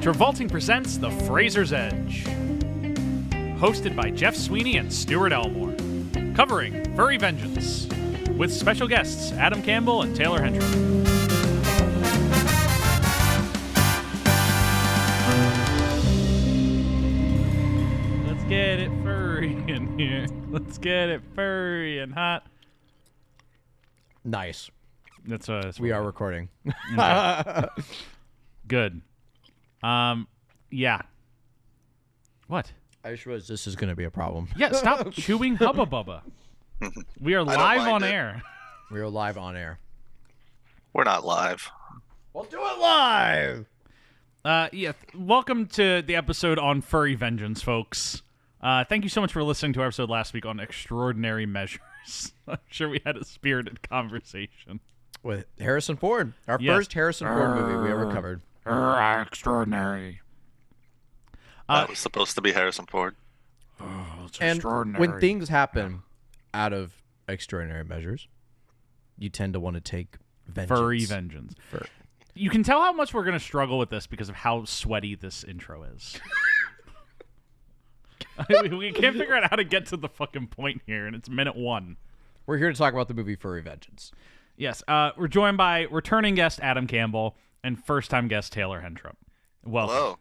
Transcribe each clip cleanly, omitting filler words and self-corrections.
Travolting presents The Fraser's Edge. Hosted by Jeff Sweeney and Stuart Elmore. Covering Furry Vengeance. With special guests Adam Campbell and Taylor Hendrick. Let's get it furry in here. Let's get it furry and hot. Nice. That's we are recording. Good. Yeah. What? I just realized this is going to be a problem. Yeah, stop chewing Hubba Bubba. We are live on air. We are live on air. We're not live. We'll do it live. Yeah. Welcome to the episode on Furry Vengeance, folks. Thank you so much for listening to our episode last week on Extraordinary Measures. I'm sure we had a spirited conversation. With Harrison Ford. Our first Harrison Ford movie we ever covered. Extraordinary. That was supposed to be Harrison Ford. Oh, it's And extraordinary. when things happen out of extraordinary measures, you tend to want to take vengeance. Furry Vengeance. You can tell how much we're going to struggle with this because of how sweaty this intro is. We can't figure out how to get to the fucking point here, and it's minute 1. We're here to talk about the movie Furry Vengeance. Yes, we're joined by returning guest Adam Campbell and first-time guest Taylor Hendrick. Welcome.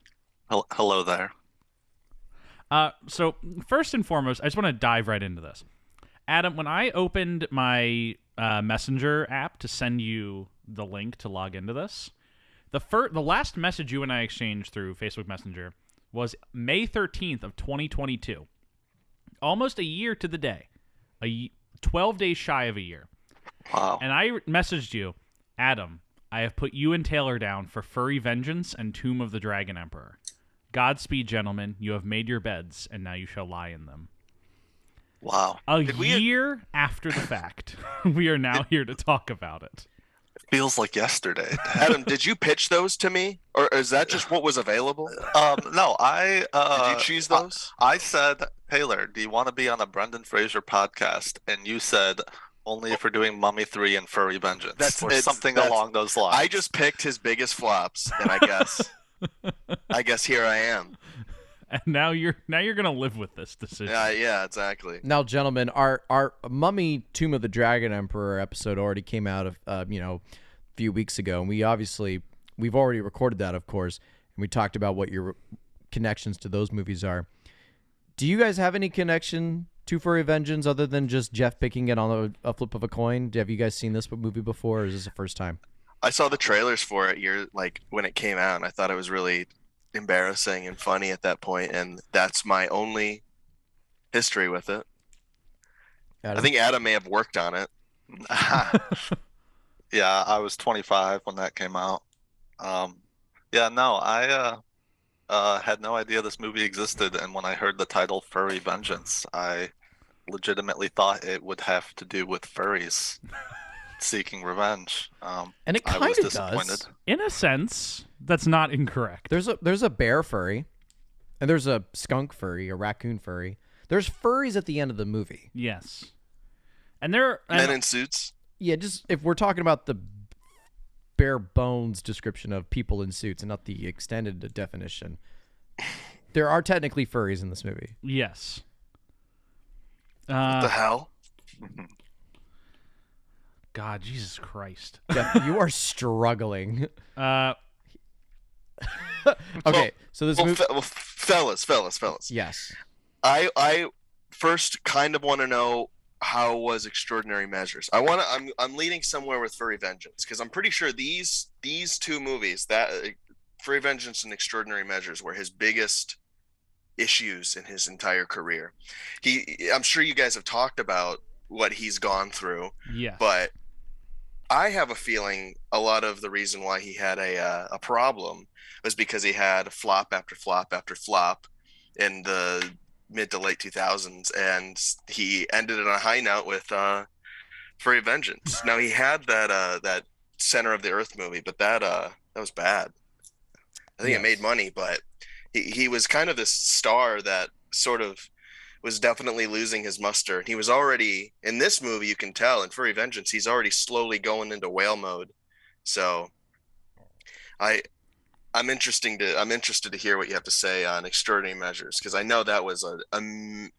Hello there. So first and foremost, I just want to dive right into this. Adam, when I opened my Messenger app to send you the link to log into this, the last message you and I exchanged through Facebook Messenger was May 13th of 2022. Almost a year to the day. 12 days shy of a year. Wow. And I messaged you, Adam, I have put you and Taylor down for Furry Vengeance and Tomb of the Dragon Emperor. Godspeed, gentlemen. You have made your beds, and now you shall lie in them. Wow. A year after the fact, we are now here to talk about it. It feels like yesterday. Adam, did you pitch those to me, or is that just what was available? No, I... did you choose those? I said, Taylor, do you want to be on a Brendan Fraser podcast? And you said, only if we're doing Mummy 3 and Furry Vengeance. Or something along those lines. I just picked his biggest flops, and I guess here I am. And now you're gonna live with this decision. Yeah, exactly. Now, gentlemen, our Mummy Tomb of the Dragon Emperor episode already came out a few weeks ago, and we've already recorded that, of course, and we talked about what your connections to those movies are. Do you guys have any connection to Furry Vengeance other than just Jeff picking it on a flip of a coin? Have you guys seen this movie before, or is this the first time? I saw the trailers for it when it came out, and I thought it was really embarrassing and funny at that point, and that's my only history with it. Adam? I think Adam may have worked on it. Yeah, I was 25 when that came out. I had no idea this movie existed, and when I heard the title Furry Vengeance, I legitimately thought it would have to do with furries seeking revenge. And it I kind was of disappointed. does. In a sense, that's not incorrect. There's a bear furry, and there's a skunk furry, a raccoon furry. There's furries at the end of the movie. Yes. And Men in suits. Yeah, just if we're talking about the bare bones description of people in suits and not the extended definition, there are technically furries in this movie. Yes. What the hell? God, Jesus Christ. Jeff, you are struggling. Okay, so this movie... fellas. Yes. I first kind of want to know how was Extraordinary Measures. I'm leaning somewhere with Furry Vengeance because I'm pretty sure these two movies, that Furry Vengeance and Extraordinary Measures, were his biggest issues in his entire career. I'm sure you guys have talked about what he's gone through. Yes. But I have a feeling a lot of the reason why he had a problem was because he had flop after flop after flop in the mid to late 2000s, and he ended it on a high note with Furry Vengeance. Now he had that Center of the Earth movie, but that was bad. I think it made money, but he was kind of this star that sort of was definitely losing his muster. He was already in this movie, you can tell, in Furry Vengeance, he's already slowly going into whale mode. So I I'm interested to hear what you have to say on Extraordinary Measures, because I know that was a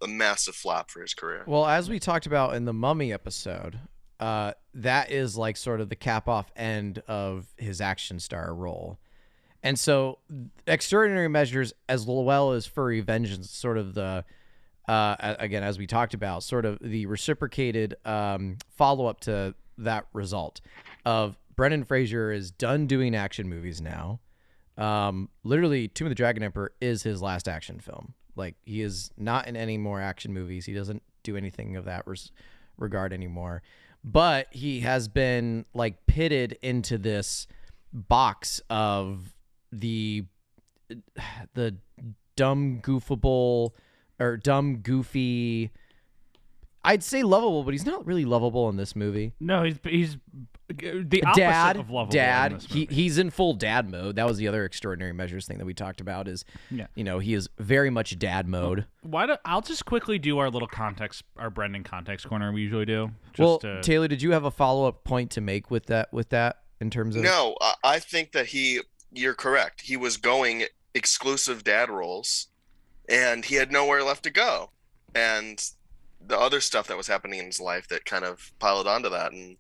massive flop for his career. Well, as we talked about in the Mummy episode, that is like sort of the cap off end of his action star role. And so Extraordinary Measures, as well as Furry Vengeance, sort of the, again, as we talked about, sort of the reciprocated follow-up to that result of Brendan Fraser is done doing action movies now. Literally, Tomb of the Dragon Emperor is his last action film. Like, he is not in any more action movies. He doesn't do anything of that regard anymore. But he has been, like, pitted into this box of the dumb, goofable, or dumb, goofy. I'd say lovable, but he's not really lovable in this movie. No, he's the opposite of lovable. Dad. In this movie. He's in full dad mode. That was the other Extraordinary Measures thing that we talked about. Is he is very much dad mode. I'll just quickly do our little context, our Brendan context corner we usually do. Taylor, did you have a follow up point to make with that in terms of? No, I think that you're correct. He was going exclusive dad roles, and he had nowhere left to go, and the other stuff that was happening in his life that kind of piled onto that. And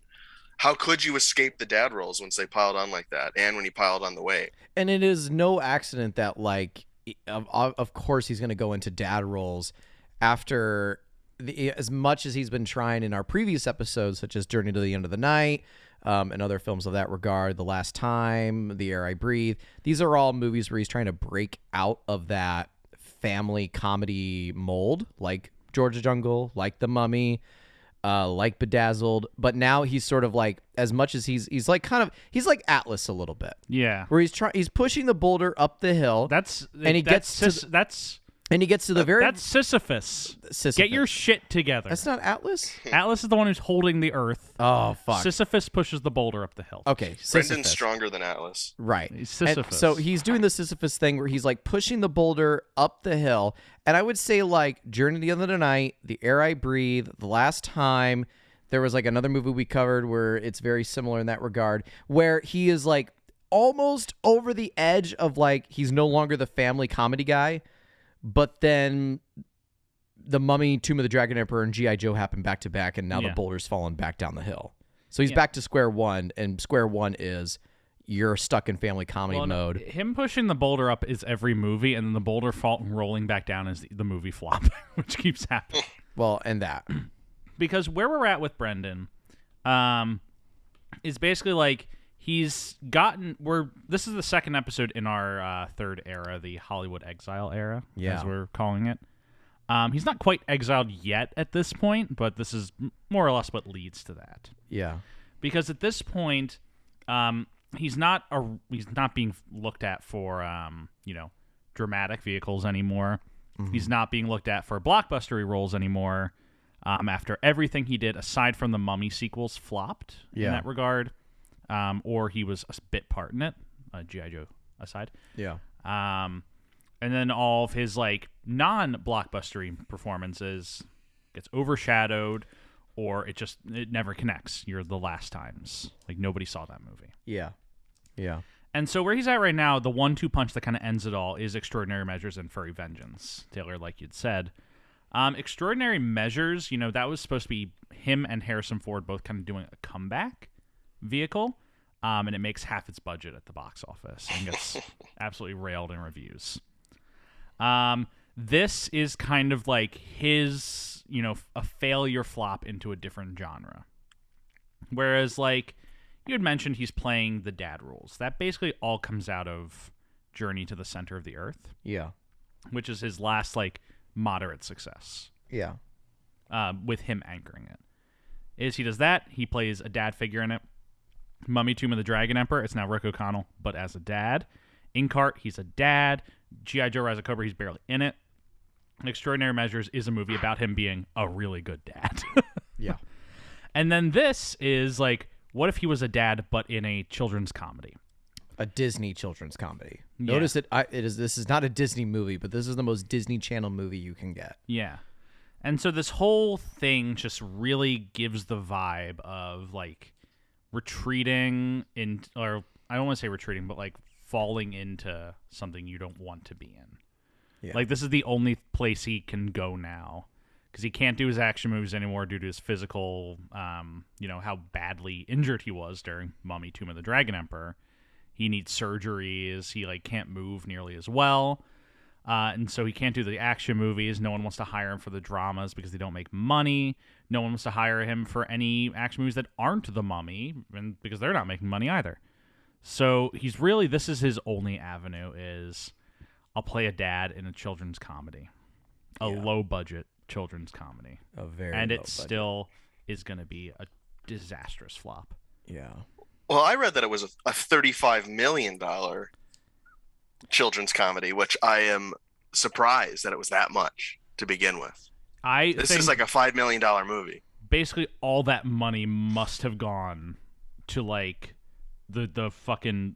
how could you escape the dad roles once they piled on like that, and when he piled on the weight? And it is no accident that, like, of course he's going to go into dad roles after as much as he's been trying in our previous episodes, such as Journey to the End of the Night, and other films of that regard, The Last Time, The Air I Breathe. These are all movies where he's trying to break out of that family comedy mold, like Georgia Jungle, like The Mummy, like Bedazzled. But now he's sort of like, as much as he's like Atlas a little bit. Yeah. Where he's pushing the boulder up the hill. And he gets to the very... That's Sisyphus. Get your shit together. That's not Atlas? Atlas is the one who's holding the earth. Oh, fuck. Sisyphus pushes the boulder up the hill. Okay, Brendan's Sisyphus. stronger than Atlas. Right. He's Sisyphus. And so he's doing the Sisyphus thing where he's like pushing the boulder up the hill. And I would say like Journey to the End of the Night, The Air I Breathe, The Last Time. There was like another movie we covered where it's very similar in that regard, where he is like almost over the edge of like he's no longer the family comedy guy. But then The Mummy, Tomb of the Dragon Emperor, and G.I. Joe happen back to back, and now the boulder's fallen back down the hill. So he's back to square one, and square one is you're stuck in family comedy mode. Him pushing the boulder up is every movie, and then the boulder rolling back down is the movie flop, which keeps happening. Well, and that. Because where we're at with Brendan is basically like this is the second episode in our third era, the Hollywood exile era, as we're calling it. He's not quite exiled yet at this point, but this is more or less what leads to that. Yeah. Because at this point, he's not being looked at for dramatic vehicles anymore. Mm-hmm. He's not being looked at for blockbustery roles anymore. After everything he did, aside from the Mummy sequels, flopped in that regard. Or he was a bit part in it, G.I. Joe aside. Yeah. And then all of his like non-blockbustery performances gets overshadowed, or it never connects. You're the last times. Like nobody saw that movie. Yeah. Yeah. And so where he's at right now, the 1-2 punch that kind of ends it all is Extraordinary Measures and Furry Vengeance. Taylor, like you'd said. Extraordinary Measures, that was supposed to be him and Harrison Ford both kind of doing a comeback vehicle, and it makes half its budget at the box office and gets absolutely railed in reviews. This is kind of like his, a failure flop into a different genre. Whereas, like you had mentioned, he's playing the dad roles. That basically all comes out of Journey to the Center of the Earth. Yeah. Which is his last, like, moderate success. Yeah. With him anchoring it. He does that. He plays a dad figure in it. Mummy, Tomb of the Dragon Emperor, it's now Rick O'Connell, but as a dad. Inkheart, he's a dad. G.I. Joe Rise of Cobra, he's barely in it. Extraordinary Measures is a movie about him being a really good dad. Yeah. And then this is like, what if he was a dad, but in a children's comedy? A Disney children's comedy. Yeah. Notice this is not a Disney movie, but this is the most Disney Channel movie you can get. Yeah. And so this whole thing just really gives the vibe of like retreating or I don't want to say retreating, but like falling into something you don't want to be in. Yeah. Like, this is the only place he can go now. Because he can't do his action moves anymore due to his physical, how badly injured he was during Mummy Tomb of the Dragon Emperor. He needs surgeries. He, can't move nearly as well. And so he can't do the action movies. No one wants to hire him for the dramas because they don't make money. No one wants to hire him for any action movies that aren't The Mummy, and because they're not making money either. So this is his only avenue is, I'll play a dad in a children's comedy. A low-budget children's comedy. And it still is going to be a disastrous flop. Yeah. Well, I read that it was a $35 million children's comedy, which I am surprised that it was that much to begin with. This is like a $5 million movie. Basically, all that money must have gone to the fucking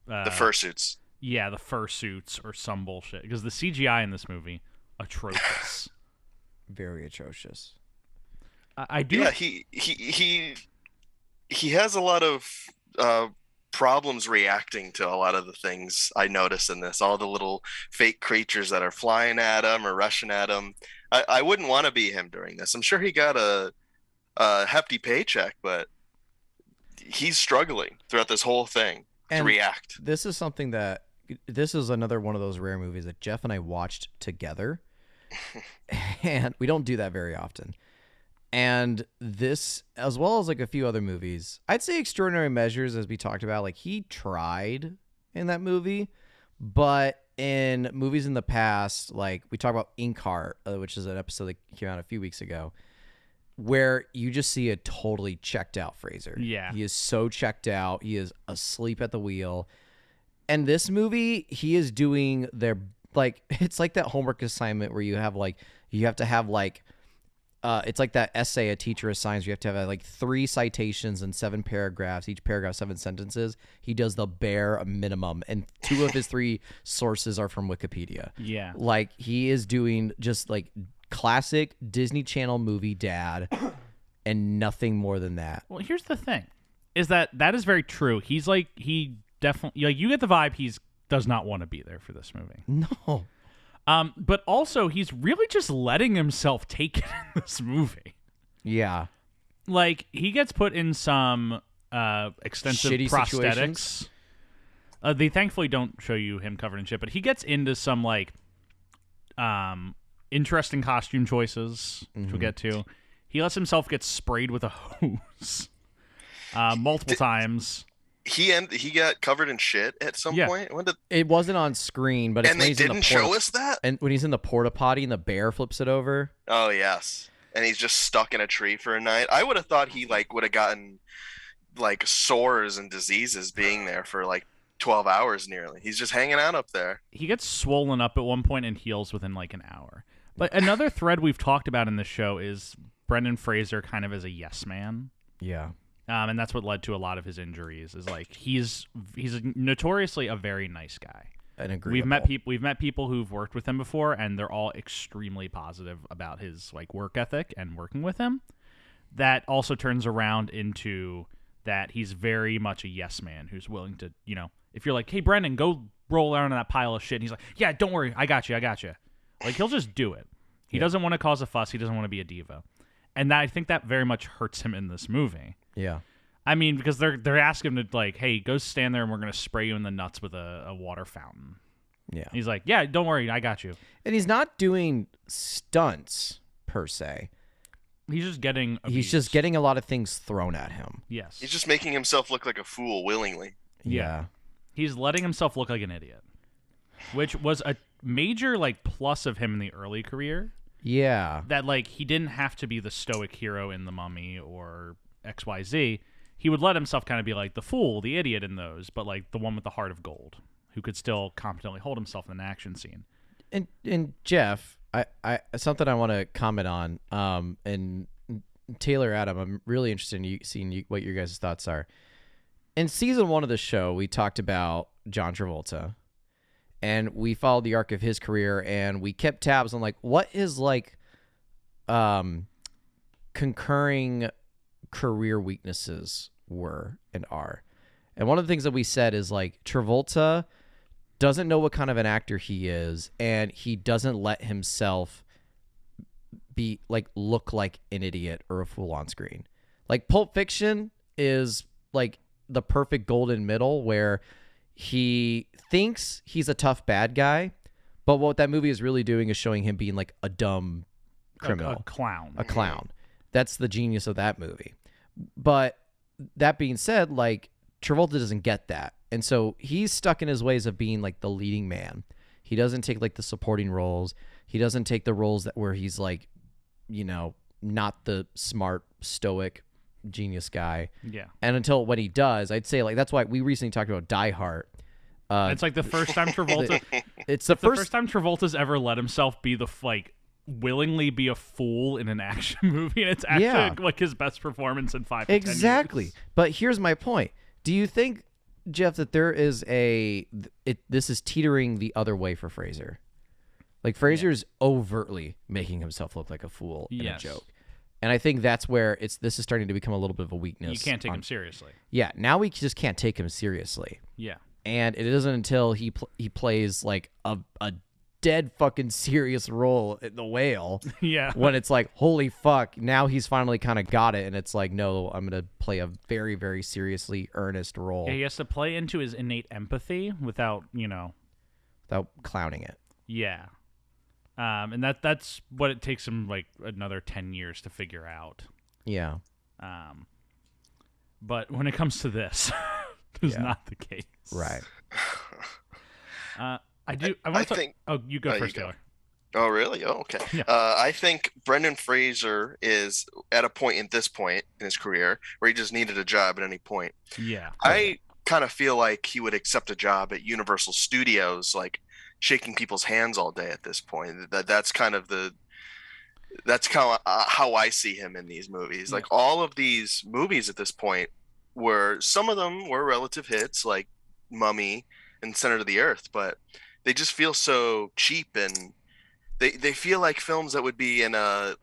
the fursuits. Yeah, the fursuits or some bullshit. Because the CGI in this movie, atrocious. Very atrocious. I do. Yeah, he has a lot of problems reacting to a lot of the things I notice in this. All the little fake creatures that are flying at him or rushing at him. I wouldn't want to be him during this. I'm sure he got a hefty paycheck, but he's struggling throughout this whole thing to react. This is another one of those rare movies that Jeff and I watched together. And we don't do that very often. And this, as well as a few other movies, I'd say Extraordinary Measures, as we talked about, he tried in that movie, but in movies in the past, we talk about Inkheart, which is an episode that came out a few weeks ago, where you just see a totally checked out Fraser. Yeah. He is so checked out. He is asleep at the wheel. And this movie, he is doing it's like that homework assignment where you have to have it's like that essay a teacher assigns. You have to have 3 citations and 7 paragraphs, each paragraph 7 sentences. He does the bare minimum, and 2 of his 3 sources are from Wikipedia. Yeah. He is doing just classic Disney Channel movie dad and nothing more than that. Well, here's the thing, is that is very true. He's he definitely, you get the vibe does not want to be there for this movie. No. But also, he's really just letting himself take it in this movie. Yeah. He gets put in some extensive shitty prosthetics. They thankfully don't show you him covered in shit, but he gets into some, interesting costume choices, which we'll get to. He lets himself get sprayed with a hose multiple times. He got covered in shit at some point. It wasn't on screen, but they didn't show us that. And when he's in the porta potty and the bear flips it over. Oh yes, and he's just stuck in a tree for a night. I would have thought he would have gotten sores and diseases being there for 12 hours nearly. He's just hanging out up there. He gets swollen up at one point and heals within an hour. But another thread we've talked about in this show is Brendan Fraser kind of as a yes man. Yeah. And that's what led to a lot of his injuries. Is he's notoriously a very nice guy. And we've met people who've worked with him before, and they're all extremely positive about his work ethic and working with him. That also turns around into that he's very much a yes man who's willing to, if you're hey Brendan, go roll around in that pile of shit, and he's yeah, don't worry, I got you. He'll just do it. He doesn't want to cause a fuss. He doesn't want to be a diva, and I think that very much hurts him in this movie. Yeah. I mean, because they're asking him to hey, go stand there and we're gonna spray you in the nuts with a water fountain. Yeah. He's yeah, don't worry, I got you. And he's not doing stunts per se. He's just getting abused. He's just getting a lot of things thrown at him. Yes. He's just making himself look like a fool willingly. Yeah. He's letting himself look like an idiot, which was a major plus of him in the early career. Yeah. That he didn't have to be the stoic hero in The Mummy or XYZ. He would let himself kind of be the fool, the idiot in those, but the one with the heart of gold, who could still competently hold himself in an action scene. And Jeff, I something I want to comment on, and Taylor, Adam, I'm really interested in seeing what your guys' thoughts are. In season 1 of the show, we talked about John Travolta, and we followed the arc of his career, and we kept tabs on what his concurring career weaknesses were and are. And one of the things that we said is Travolta doesn't know what kind of an actor he is, and he doesn't let himself be like look like an idiot or a fool on screen. Like Pulp Fiction is like the perfect golden middle where he thinks he's a tough bad guy, but what that movie is really doing is showing him being like a dumb criminal, a clown. a clown. That's the genius of that movie. But that being said, like Travolta doesn't get that. And so he's stuck in his ways of being like the leading man. He doesn't take like the supporting roles. He doesn't take the roles that where he's like, you know, not the smart, stoic, genius guy. Yeah. And until when he does, I'd say like that's why we recently talked about Die Hard. It's like the first time Travolta. It's the first time Travolta's ever let himself be willingly be a fool in an action movie, and it's actually like his best performance in 5 to 10 years. Exactly. But here's my point. Do you think, Jeff, that there is this is teetering the other way for Fraser? Like Fraser's overtly making himself look like a fool in a joke. And I think that's where this is starting to become a little bit of a weakness. You can't take him seriously. Yeah, now we just can't take him seriously. Yeah. And it isn't until he plays like a dead fucking serious role in The Whale. Yeah. When it's like, holy fuck, now he's finally kind of got it, and it's like, no, I'm gonna play a very, very seriously earnest role. Yeah, he has to play into his innate empathy without clowning it. Yeah. And that's what it takes him like another 10 years to figure out. Yeah. But when it comes to this, it's not the case. Right. I think. Oh, you go first, Taylor. Oh, really? Oh, okay. Yeah. I think Brendan Fraser is at a point in his career where he just needed a job at any point. Yeah. I kind of feel like he would accept a job at Universal Studios, like shaking people's hands all day at this point. That's kind of how I see him in these movies. Like all of these movies at this point some of them were relative hits, like Mummy and Center of the Earth, but they just feel so cheap, and they feel like films that would be in a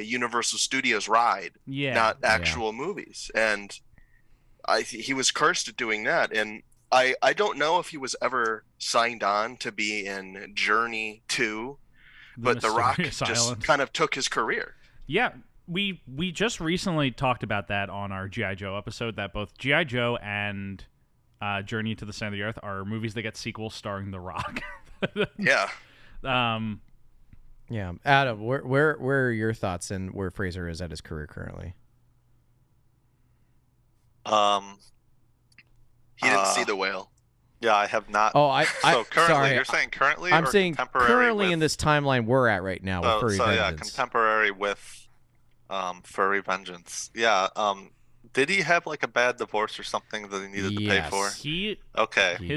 Universal Studios ride, not actual movies. And he was cursed at doing that. And I don't know if he was ever signed on to be in Journey 2, but The Rock just kind of took his career. Yeah, we just recently talked about that on our G.I. Joe episode, that both G.I. Joe and Journey to the Center of the Earth are movies that get sequels starring The Rock. Yeah. Yeah. Adam, where are your thoughts and where Fraser is at his career currently? He didn't see The Whale. Yeah, I have not. Oh, so currently, sorry. you're saying currently? I'm or saying currently with, in this timeline we're at right now with Furry Vengeance. Contemporary with Furry Vengeance. Yeah. Did he have like a bad divorce or something that he needed to pay for? His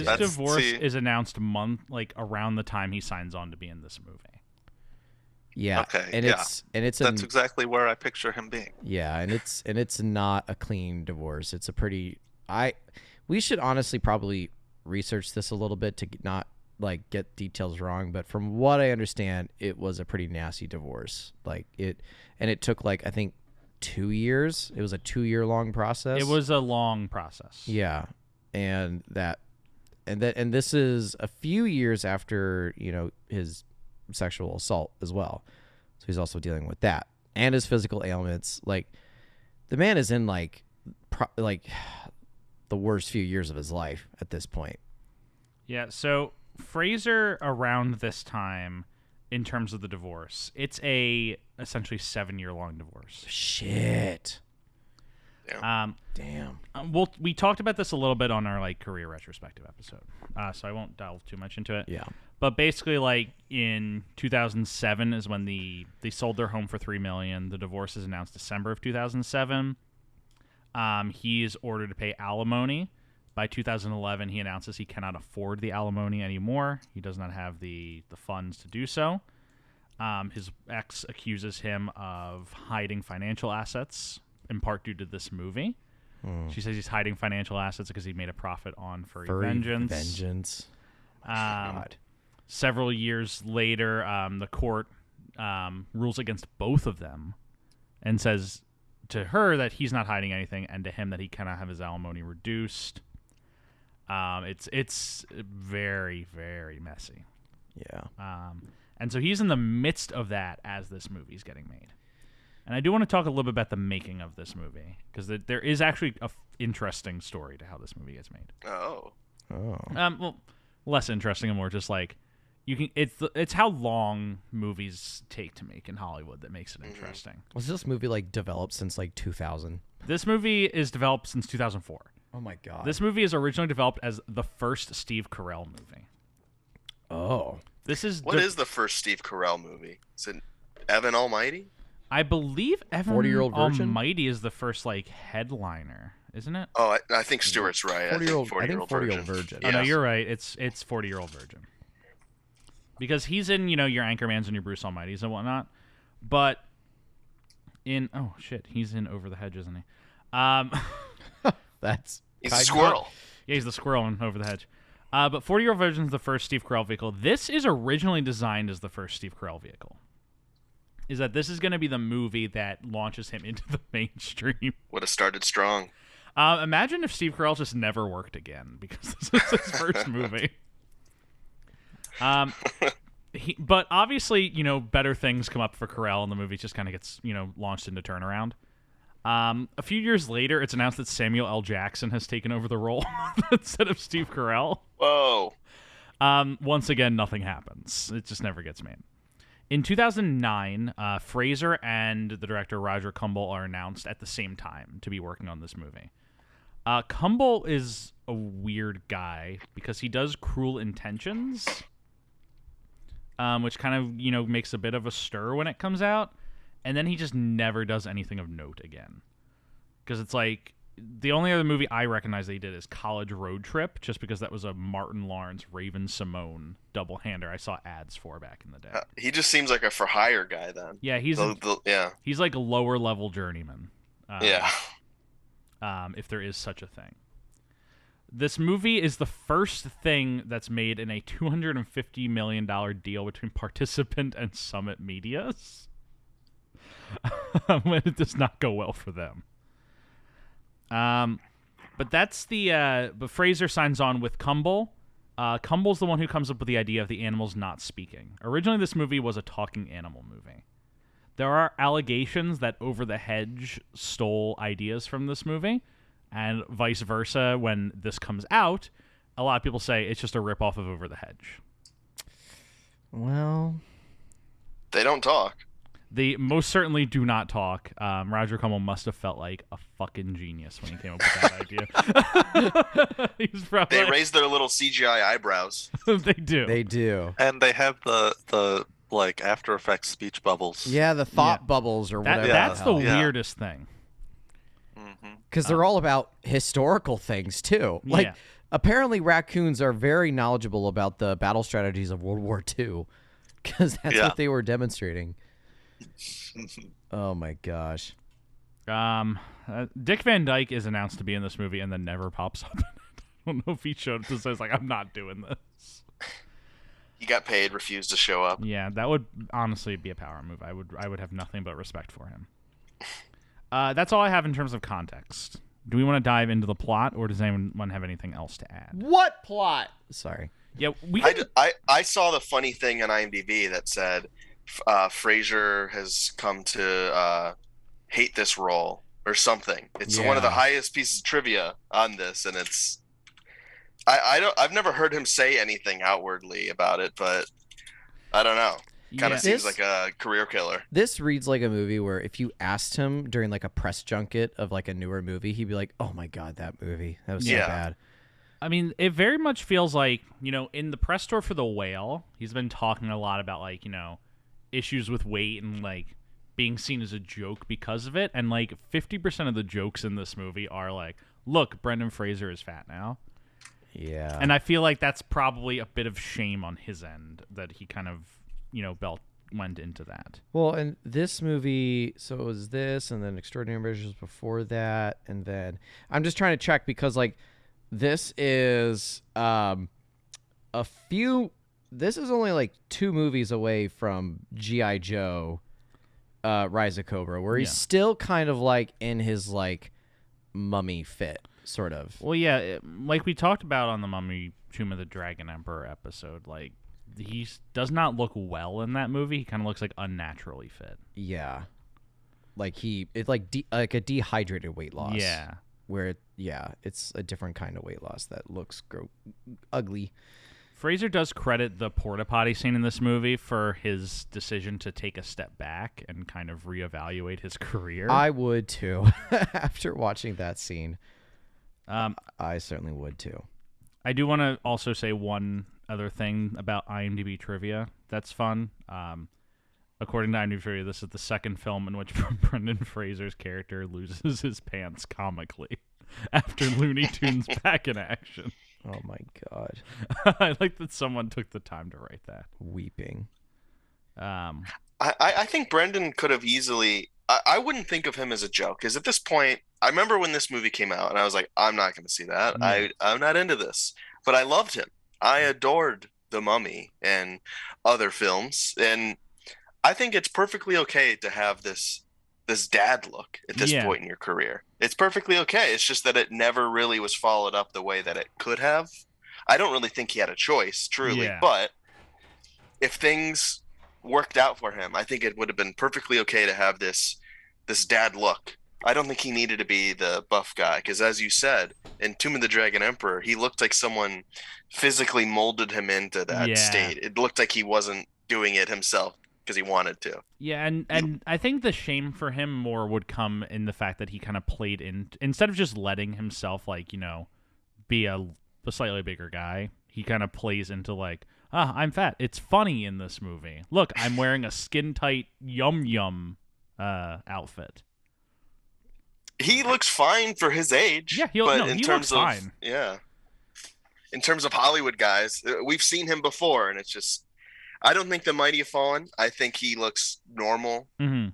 divorce is announced around the time he signs on to be in this movie. Yeah. Okay. And that's exactly where I picture him being. Yeah, and it's not a clean divorce. It's a pretty. We should honestly probably research this a little bit to not like get details wrong, but from what I understand, it was a pretty nasty divorce. It took I think 2 years. It was a 2-year long process. It was a long process. Yeah. And this is a few years after, his sexual assault as well. So he's also dealing with that and his physical ailments. Like the man is in the worst few years of his life at this point. Yeah. So Fraser around this time, in terms of the divorce, it's essentially 7-year long divorce. Shit. Damn. We talked about this a little bit on our career retrospective episode, so I won't delve too much into it. Yeah. But basically, in 2007 is when they sold their home for $3 million. The divorce is announced December of 2007. He is ordered to pay alimony. By 2011, he announces he cannot afford the alimony anymore. He does not have the funds to do so. His ex accuses him of hiding financial assets, in part due to this movie. She says he's hiding financial assets because he made a profit on Furry Vengeance. God. Several years later, the court rules against both of them and says to her that he's not hiding anything, and to him that he cannot have his alimony reduced. It's very, very messy. Yeah. And so he's in the midst of that as this movie's getting made. And I do want to talk a little bit about the making of this movie, because there is actually a interesting story to how this movie gets made. Oh. Well, less interesting and more just like it's how long movies take to make in Hollywood that makes it interesting. Was this movie like developed since like 2000? This movie is developed since 2004. Oh my god. This movie is originally developed as the first Steve Carell movie. Oh. What is the first Steve Carell movie? Is it Evan Almighty? I believe Evan 40-Year-Old Virgin? Almighty is the first like headliner, isn't it? Oh, I think Stuart's right. I think 40-Year-Old Virgin. Oh, no, you're right. It's 40-Year-Old Virgin. Because he's in, your Anchormans and your Bruce Almighties and whatnot. But he's in Over the Hedge, isn't he? He's a squirrel. Yeah, he's the squirrel in Over the Hedge. But 40-Year-Old Virgin is the first Steve Carell vehicle. This is originally designed as the first Steve Carell vehicle. Is that this is going to be the movie that launches him into the mainstream. Would have started strong. Imagine if Steve Carell just never worked again because this is his first movie. But obviously, better things come up for Carell, and the movie just kind of gets, launched into turnaround. A few years later, it's announced that Samuel L. Jackson has taken over the role instead of Steve Carell. Whoa. Once again, nothing happens. It just never gets made. In 2009, Fraser and the director Roger Kumble are announced at the same time to be working on this movie. Kumble is a weird guy because he does Cruel Intentions, which kind of, makes a bit of a stir when it comes out. And then he just never does anything of note again. Because it's like, the only other movie I recognize that he did is College Road Trip, just because that was a Martin Lawrence, Raven Simone double-hander I saw ads for back in the day. He just seems like a for-hire guy then. Yeah, he's like a lower-level journeyman. If there is such a thing. This movie is the first thing that's made in a $250 million deal between Participant and Summit Medias. When it does not go well for them. But that's but Fraser signs on with Kumble. Kumble's the one who comes up with the idea of the animals not speaking. Originally, this movie was a talking animal movie. There are allegations that Over the Hedge stole ideas from this movie, and vice versa. When this comes out, a lot of people say it's just a ripoff of Over the Hedge. Well, they don't talk. They most certainly do not talk. Roger Kumble must have felt like a fucking genius when he came up with that idea. He's probably they raise their little CGI eyebrows. They do. They do. And they have the like After Effects speech bubbles. Yeah, the thought bubbles or whatever. That's the weirdest thing. Because they're all about historical things, too. Like, apparently raccoons are very knowledgeable about the battle strategies of World War II. Because that's what they were demonstrating. Oh, my gosh. Dick Van Dyke is announced to be in this movie and then never pops up in it. I don't know if he showed up to say, like, I'm not doing this. He got paid, refused to show up. Yeah, that would honestly be a power move. I would have nothing but respect for him. That's all I have in terms of context. Do we want to dive into the plot, or does anyone have anything else to add? What plot? Sorry. Yeah, I saw the funny thing on IMDb that said Fraser has come to hate this role or something. It's one of the highest pieces of trivia on this, and it's I've never heard him say anything outwardly about it, but I don't know. Kind of seems like a career killer. This reads like a movie where if you asked him during like a press junket of like a newer movie, he'd be like, "Oh my god, that movie. That was so bad." I mean, it very much feels like, in the press tour for The Whale, he's been talking a lot about like, issues with weight and like being seen as a joke because of it, and like 50% of the jokes in this movie are like, "Look, Brendan Fraser is fat now." Yeah. And I feel like that's probably a bit of shame on his end that he kind of, went into that. Well, and this movie, so it was this, and then Extraordinary Measures before that, and then I'm just trying to check because like this is this is only like 2 movies away from G.I. Joe Rise of Cobra, where he's still kind of like in his like mummy fit. sort of. Well, yeah, like we talked about on the Mummy Tomb of the Dragon Emperor episode, like he does not look well in that movie. He kind of looks like unnaturally fit. Yeah, like it's like like a dehydrated weight loss. Yeah, where it's a different kind of weight loss that looks ugly. Fraser does credit the porta potty scene in this movie for his decision to take a step back and kind of reevaluate his career. I would too. After watching that scene, I certainly would too. I do want to also say one other thing about IMDb trivia that's fun. According to IMDb trivia, this is the second film in which Brendan Fraser's character loses his pants comically after Looney Tunes Back in Action. Oh my God. I like that someone took the time to write that. Weeping. I think Brendan could have easily. I wouldn't think of him as a joke, because at this point, I remember when this movie came out, and I was like, I'm not going to see that. I'm not into this. But I loved him. I adored The Mummy and other films, and I think it's perfectly okay to have this dad look at this point in your career. It's perfectly okay. It's just that it never really was followed up the way that it could have. I don't really think he had a choice, truly. Yeah. But if things worked out for him, I think it would have been perfectly okay to have this dad look. I don't think he needed to be the buff guy, because as you said, in Tomb of the Dragon Emperor, he looked like someone physically molded him into that state. It looked like he wasn't doing it himself because he wanted to. Yeah, and I think the shame for him more would come in the fact that he kind of played in, instead of just letting himself, like, you know, be a slightly bigger guy, he kind of plays into like, I'm fat. It's funny in this movie. Look, I'm wearing a skin-tight yum-yum outfit. He looks fine for his age. Yeah, he looks fine. Yeah. In terms of Hollywood guys, we've seen him before, and it's just, I don't think the Mighty have fallen. I think he looks normal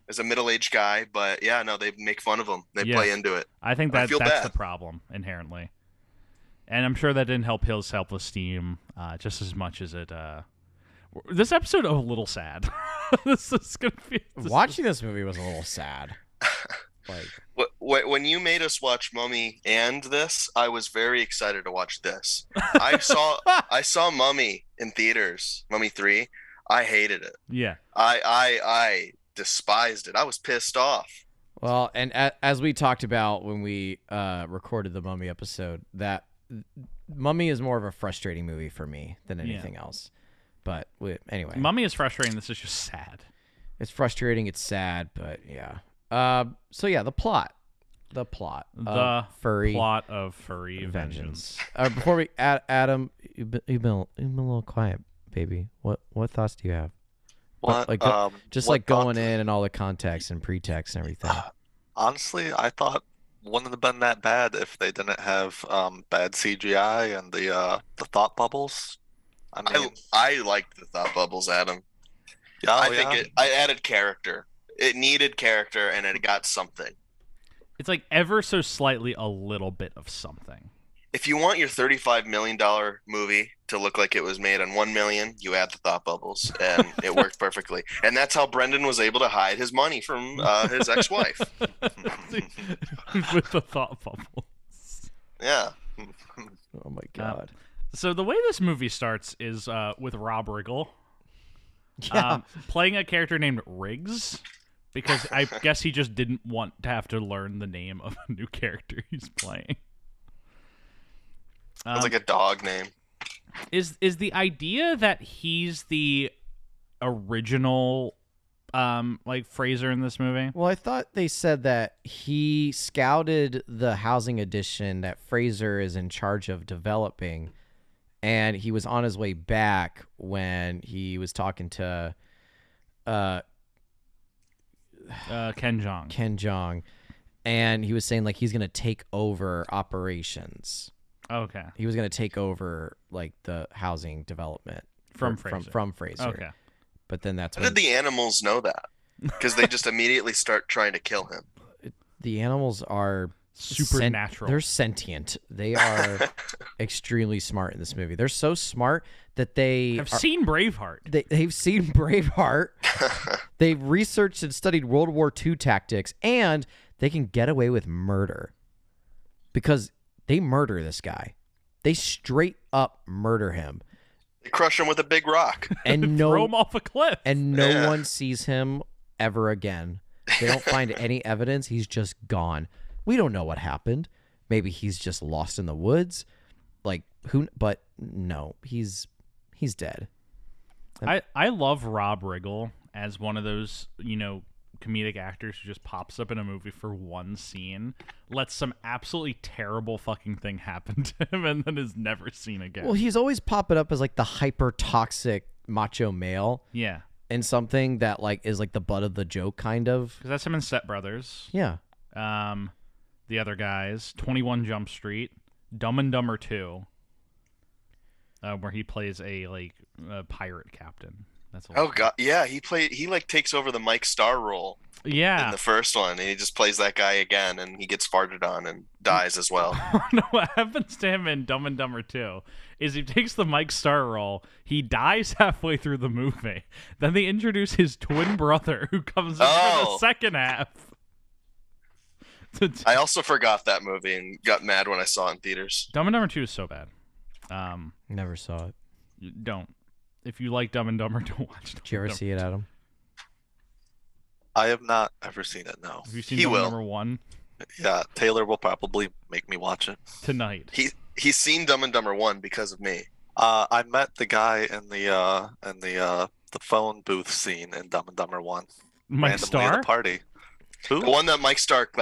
as a middle-aged guy, but yeah, no, they make fun of him. They play into it. I think that's the problem inherently. And I'm sure that didn't help his self-esteem just as much as it. This episode a little sad. This is gonna be. Watching this movie was a little sad. Like when you made us watch Mummy and this, I was very excited to watch this. I saw Mummy in theaters, Mummy 3. I hated it. Yeah. I despised it. I was pissed off. Well, and as we talked about when we recorded the Mummy episode, that Mummy is more of a frustrating movie for me than anything else. But anyway, Mummy is frustrating. This is just sad. It's frustrating. It's sad, but yeah. So yeah, the plot of Furry Vengeance. Before we Adam, you've been a little quiet, baby. What thoughts do you have? What? Going in and all the context and pretext and everything. Honestly, I thought wouldn't have been that bad if they didn't have bad CGI and the thought bubbles. I mean, I liked the thought bubbles, Adam. Yeah, I think I added character. It needed character, and it got something. It's like ever so slightly a little bit of something. If you want your $35 million movie to look like it was made on $1 million, you add the thought bubbles, and it worked perfectly. And that's how Brendan was able to hide his money from his ex-wife. With the thought bubbles. Yeah. Oh my God. So the way this movie starts is with Rob Riggle Yeah. playing a character named Riggs, because I guess he just didn't want to have to learn the name of a new character he's playing. It's like a dog name. Is the idea that he's the original like Fraser in this movie? Well, I thought they said that he scouted the housing addition that Fraser is in charge of developing, and he was on his way back when he was talking to Ken Jeong. Ken Jeong, and he was saying like he's going to take over operations. Okay. He was going to take over like the housing development From Fraser. From Fraser. Okay. But then that's How when did the animals know that? Because they just immediately start trying to kill him. the animals are Supernatural. They're sentient. They are extremely smart in this movie. They're so smart that I've seen Braveheart. They've seen Braveheart. They've researched and studied World War II tactics, and they can get away with murder because They murder this guy. They straight up murder him. They crush him with a big rock. And Throw him off a cliff. And no one sees him ever again. They don't find any evidence. He's just gone. We don't know what happened. Maybe he's just lost in the woods. Like who? But no, he's dead. I love Rob Riggle as one of those, comedic actors who just pops up in a movie for one scene, lets some absolutely terrible fucking thing happen to him, and then is never seen again. Well, he's always popping up as like the hyper toxic macho male. Yeah. And something that like is like the butt of the joke, kind of. Because that's him in Step Brothers. Yeah. The other guys, 21 Jump Street, Dumb and Dumber 2, where he plays a pirate captain. That's God, yeah, he takes over the Mike Starr role. Yeah. In the first one, and he just plays that guy again, and he gets farted on and dies as well. No, what happens to him in Dumb and Dumber 2 is he takes the Mike Starr role, he dies halfway through the movie, then they introduce his twin brother who comes in for the second half. I also forgot that movie and got mad when I saw it in theaters. Dumb and Dumber 2 is so bad. Never saw it. Don't. If you like Dumb and Dumber, don't watch Dumb Did you ever see it, Adam? I have not ever seen it, no. Have you seen Dumb and Dumber 1? Yeah, Taylor will probably make me watch it. Tonight. He's seen Dumb and Dumber 1 because of me. I met the guy in the phone booth scene in Dumb and Dumber 1. Mike randomly Starr? at a party. Who? The one that Mike Stark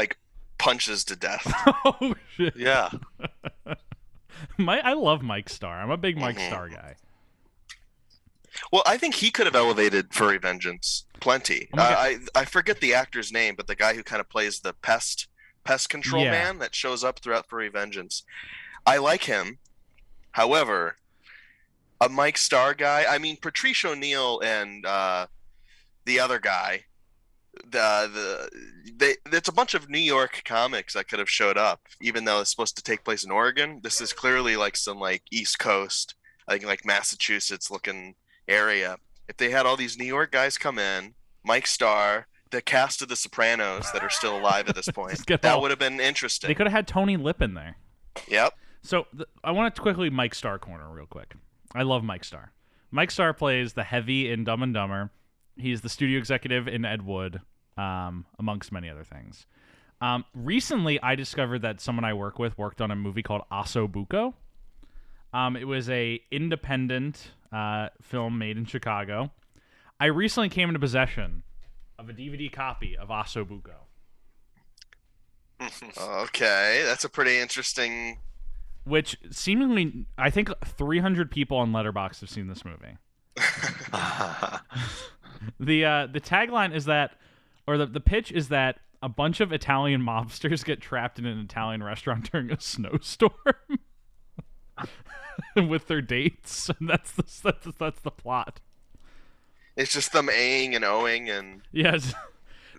punches to death. Oh shit. Yeah. I love Mike Starr. I'm a big Mike Starr guy. Well, I think he could have elevated Furry Vengeance plenty. I forget the actor's name, but the guy who kind of plays the pest control man that shows up throughout Furry Vengeance. I like him. However, a Mike Starr guy, I mean, Patrice O'Neal and the other guy, it's a bunch of New York comics that could have showed up, even though it's supposed to take place in Oregon. This is clearly some East Coast, I think Massachusetts looking area. If they had all these New York guys come in, Mike Starr, the cast of The Sopranos that are still alive at this point, that would have been interesting. They could have had Tony Lip in there. Yep. So I want to quickly Mike Starr corner real quick. I love Mike Starr. Mike Starr plays the heavy in Dumb and Dumber. He's the studio executive in Ed Wood, amongst many other things. Recently, I discovered that someone I work with worked on a movie called Osso Buco. It was a independent film made in Chicago. I recently came into possession of a DVD copy of Osso Buco. Okay, that's a pretty interesting... Which seemingly, I think 300 people on Letterboxd have seen this movie. The tagline is that, or the pitch is that a bunch of Italian mobsters get trapped in an Italian restaurant during a snowstorm with their dates, and that's the plot. It's just them A-ing and O-ing and... Yes.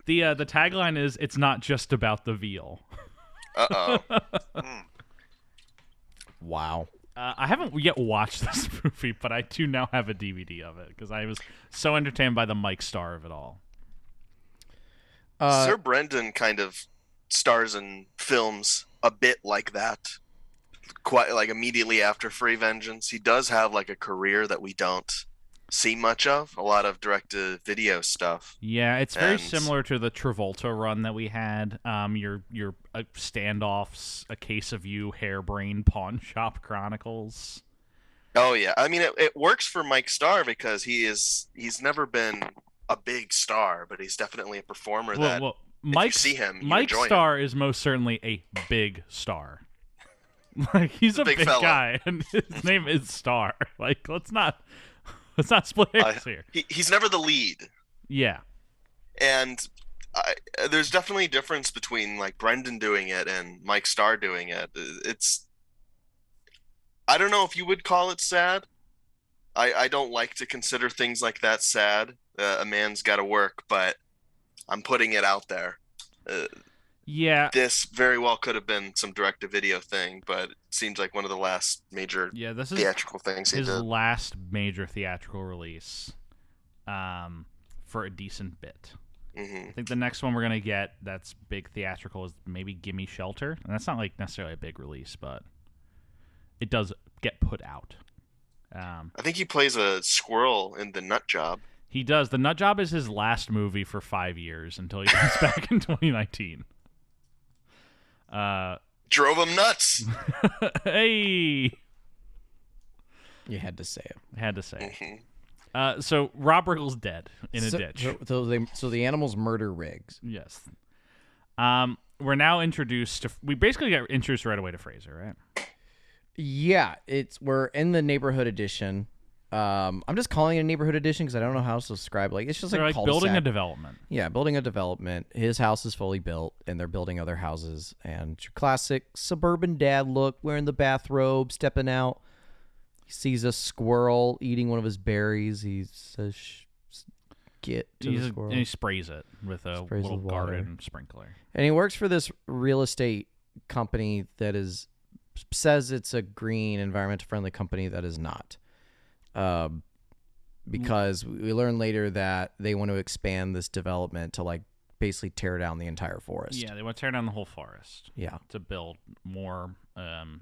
The tagline is, it's not just about the veal. Uh-oh. Wow. I haven't yet watched this movie, but I do now have a DVD of it because I was so entertained by the Mike Starr of it all. Sir Brendan kind of stars in films a bit like that. Quite immediately after Free Vengeance. He does have a career that we don't see much of. A lot of direct-to-video stuff. Yeah, it's very similar to the Travolta run that we had. Your Standoffs, A Case of You, Hairbrain, Pawn Shop Chronicles. Oh yeah, I mean it works for Mike Starr because he's never been a big star, but he's definitely a performer that if you see him, Mike Starr is most certainly a big star. He's a big guy, and his name is Starr. Let's not split hairs here. He's never the lead. Yeah. And there's definitely a difference between Brendan doing it and Mike Starr doing it. I don't know if you would call it sad. I don't like to consider things like that sad. A man's got to work, but I'm putting it out there. Yeah. This very well could have been some direct-to-video thing, but it seems like one of the last major theatrical things he did. His last major theatrical release for a decent bit. I think the next one we're going to get that's big theatrical is maybe Gimme Shelter. And that's not like necessarily a big release, but it does get put out. I think he plays a squirrel in The Nut Job. He does. The Nut Job is his last movie for 5 years until he comes back in 2019. Drove him nuts. Hey! You had to say it. I had to say it. So Rob Riggle's dead in a ditch. So the animals murder Riggs. Yes. We're now introduced to. We basically got introduced right away to Fraser, right? Yeah, we're in the neighborhood edition. I'm just calling it a neighborhood edition because I don't know how else to describe it. Like it's just They're like like building a development. Yeah, building a development. His house is fully built, and they're building other houses. And it's your classic suburban dad look, wearing the bathrobe, stepping out. He sees a squirrel eating one of his berries. He says, "Get to the squirrel." And he sprays it with a little garden sprinkler. And he works for this real estate company that says it's a green, environmental friendly company that is not. Because we learn later that they want to expand this development to like basically tear down the entire forest. Yeah, they want to tear down the whole forest. Yeah. To build more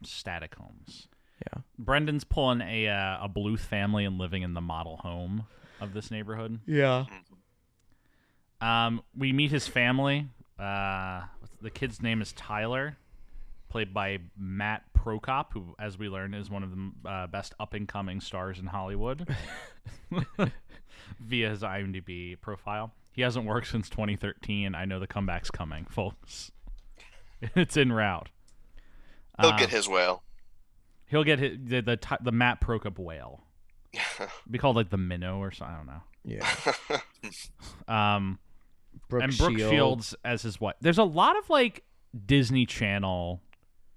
static homes. Yeah. Brendan's pulling a Bluth family and living in the model home of this neighborhood. Yeah. We meet his family. The kid's name is Tyler, played by Matt Prokop, who, as we learn, is one of the best up-and-coming stars in Hollywood via his IMDb profile. He hasn't worked since 2013. I know the comeback's coming, folks. It's en route. He'll get his whale. He'll get the Matt Prokop whale. Be called like the minnow or something. I don't know. Yeah. Brooke Shields as his wife. There's a lot of like Disney Channel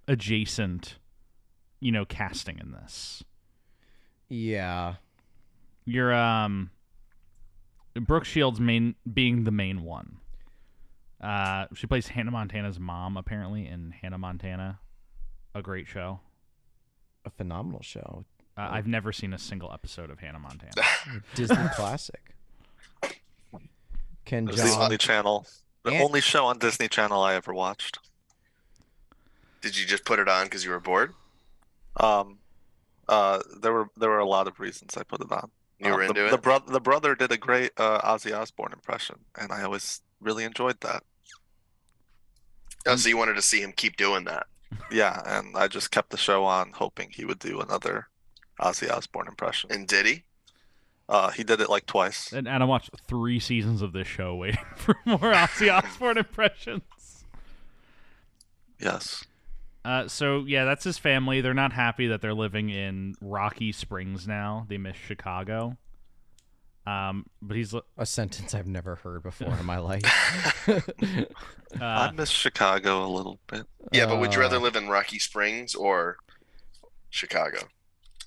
adjacent, casting in this. Yeah. You're Brooke Shields being the main one. She plays Hannah Montana's mom apparently in Hannah Montana, a great show. A phenomenal show. I've never seen a single episode of Hannah Montana. Disney classic. It was the only channel, only show on Disney Channel I ever watched. Did you just put it on because you were bored? There were a lot of reasons I put it on. You were into it? The brother did a great Ozzy Osbourne impression, and I always really enjoyed that. Oh, so you wanted to see him keep doing that? Yeah, and I just kept the show on, hoping he would do another Ozzy Osbourne impression. And did he? He did it like twice. And Adam watched 3 seasons of this show waiting for more Ozzy Osbourne impressions. Yes. So, yeah, that's his family. They're not happy that they're living in Rocky Springs now. They miss Chicago. But he's a sentence I've never heard before in my life. I miss Chicago a little bit. Yeah, but would you rather live in Rocky Springs or Chicago?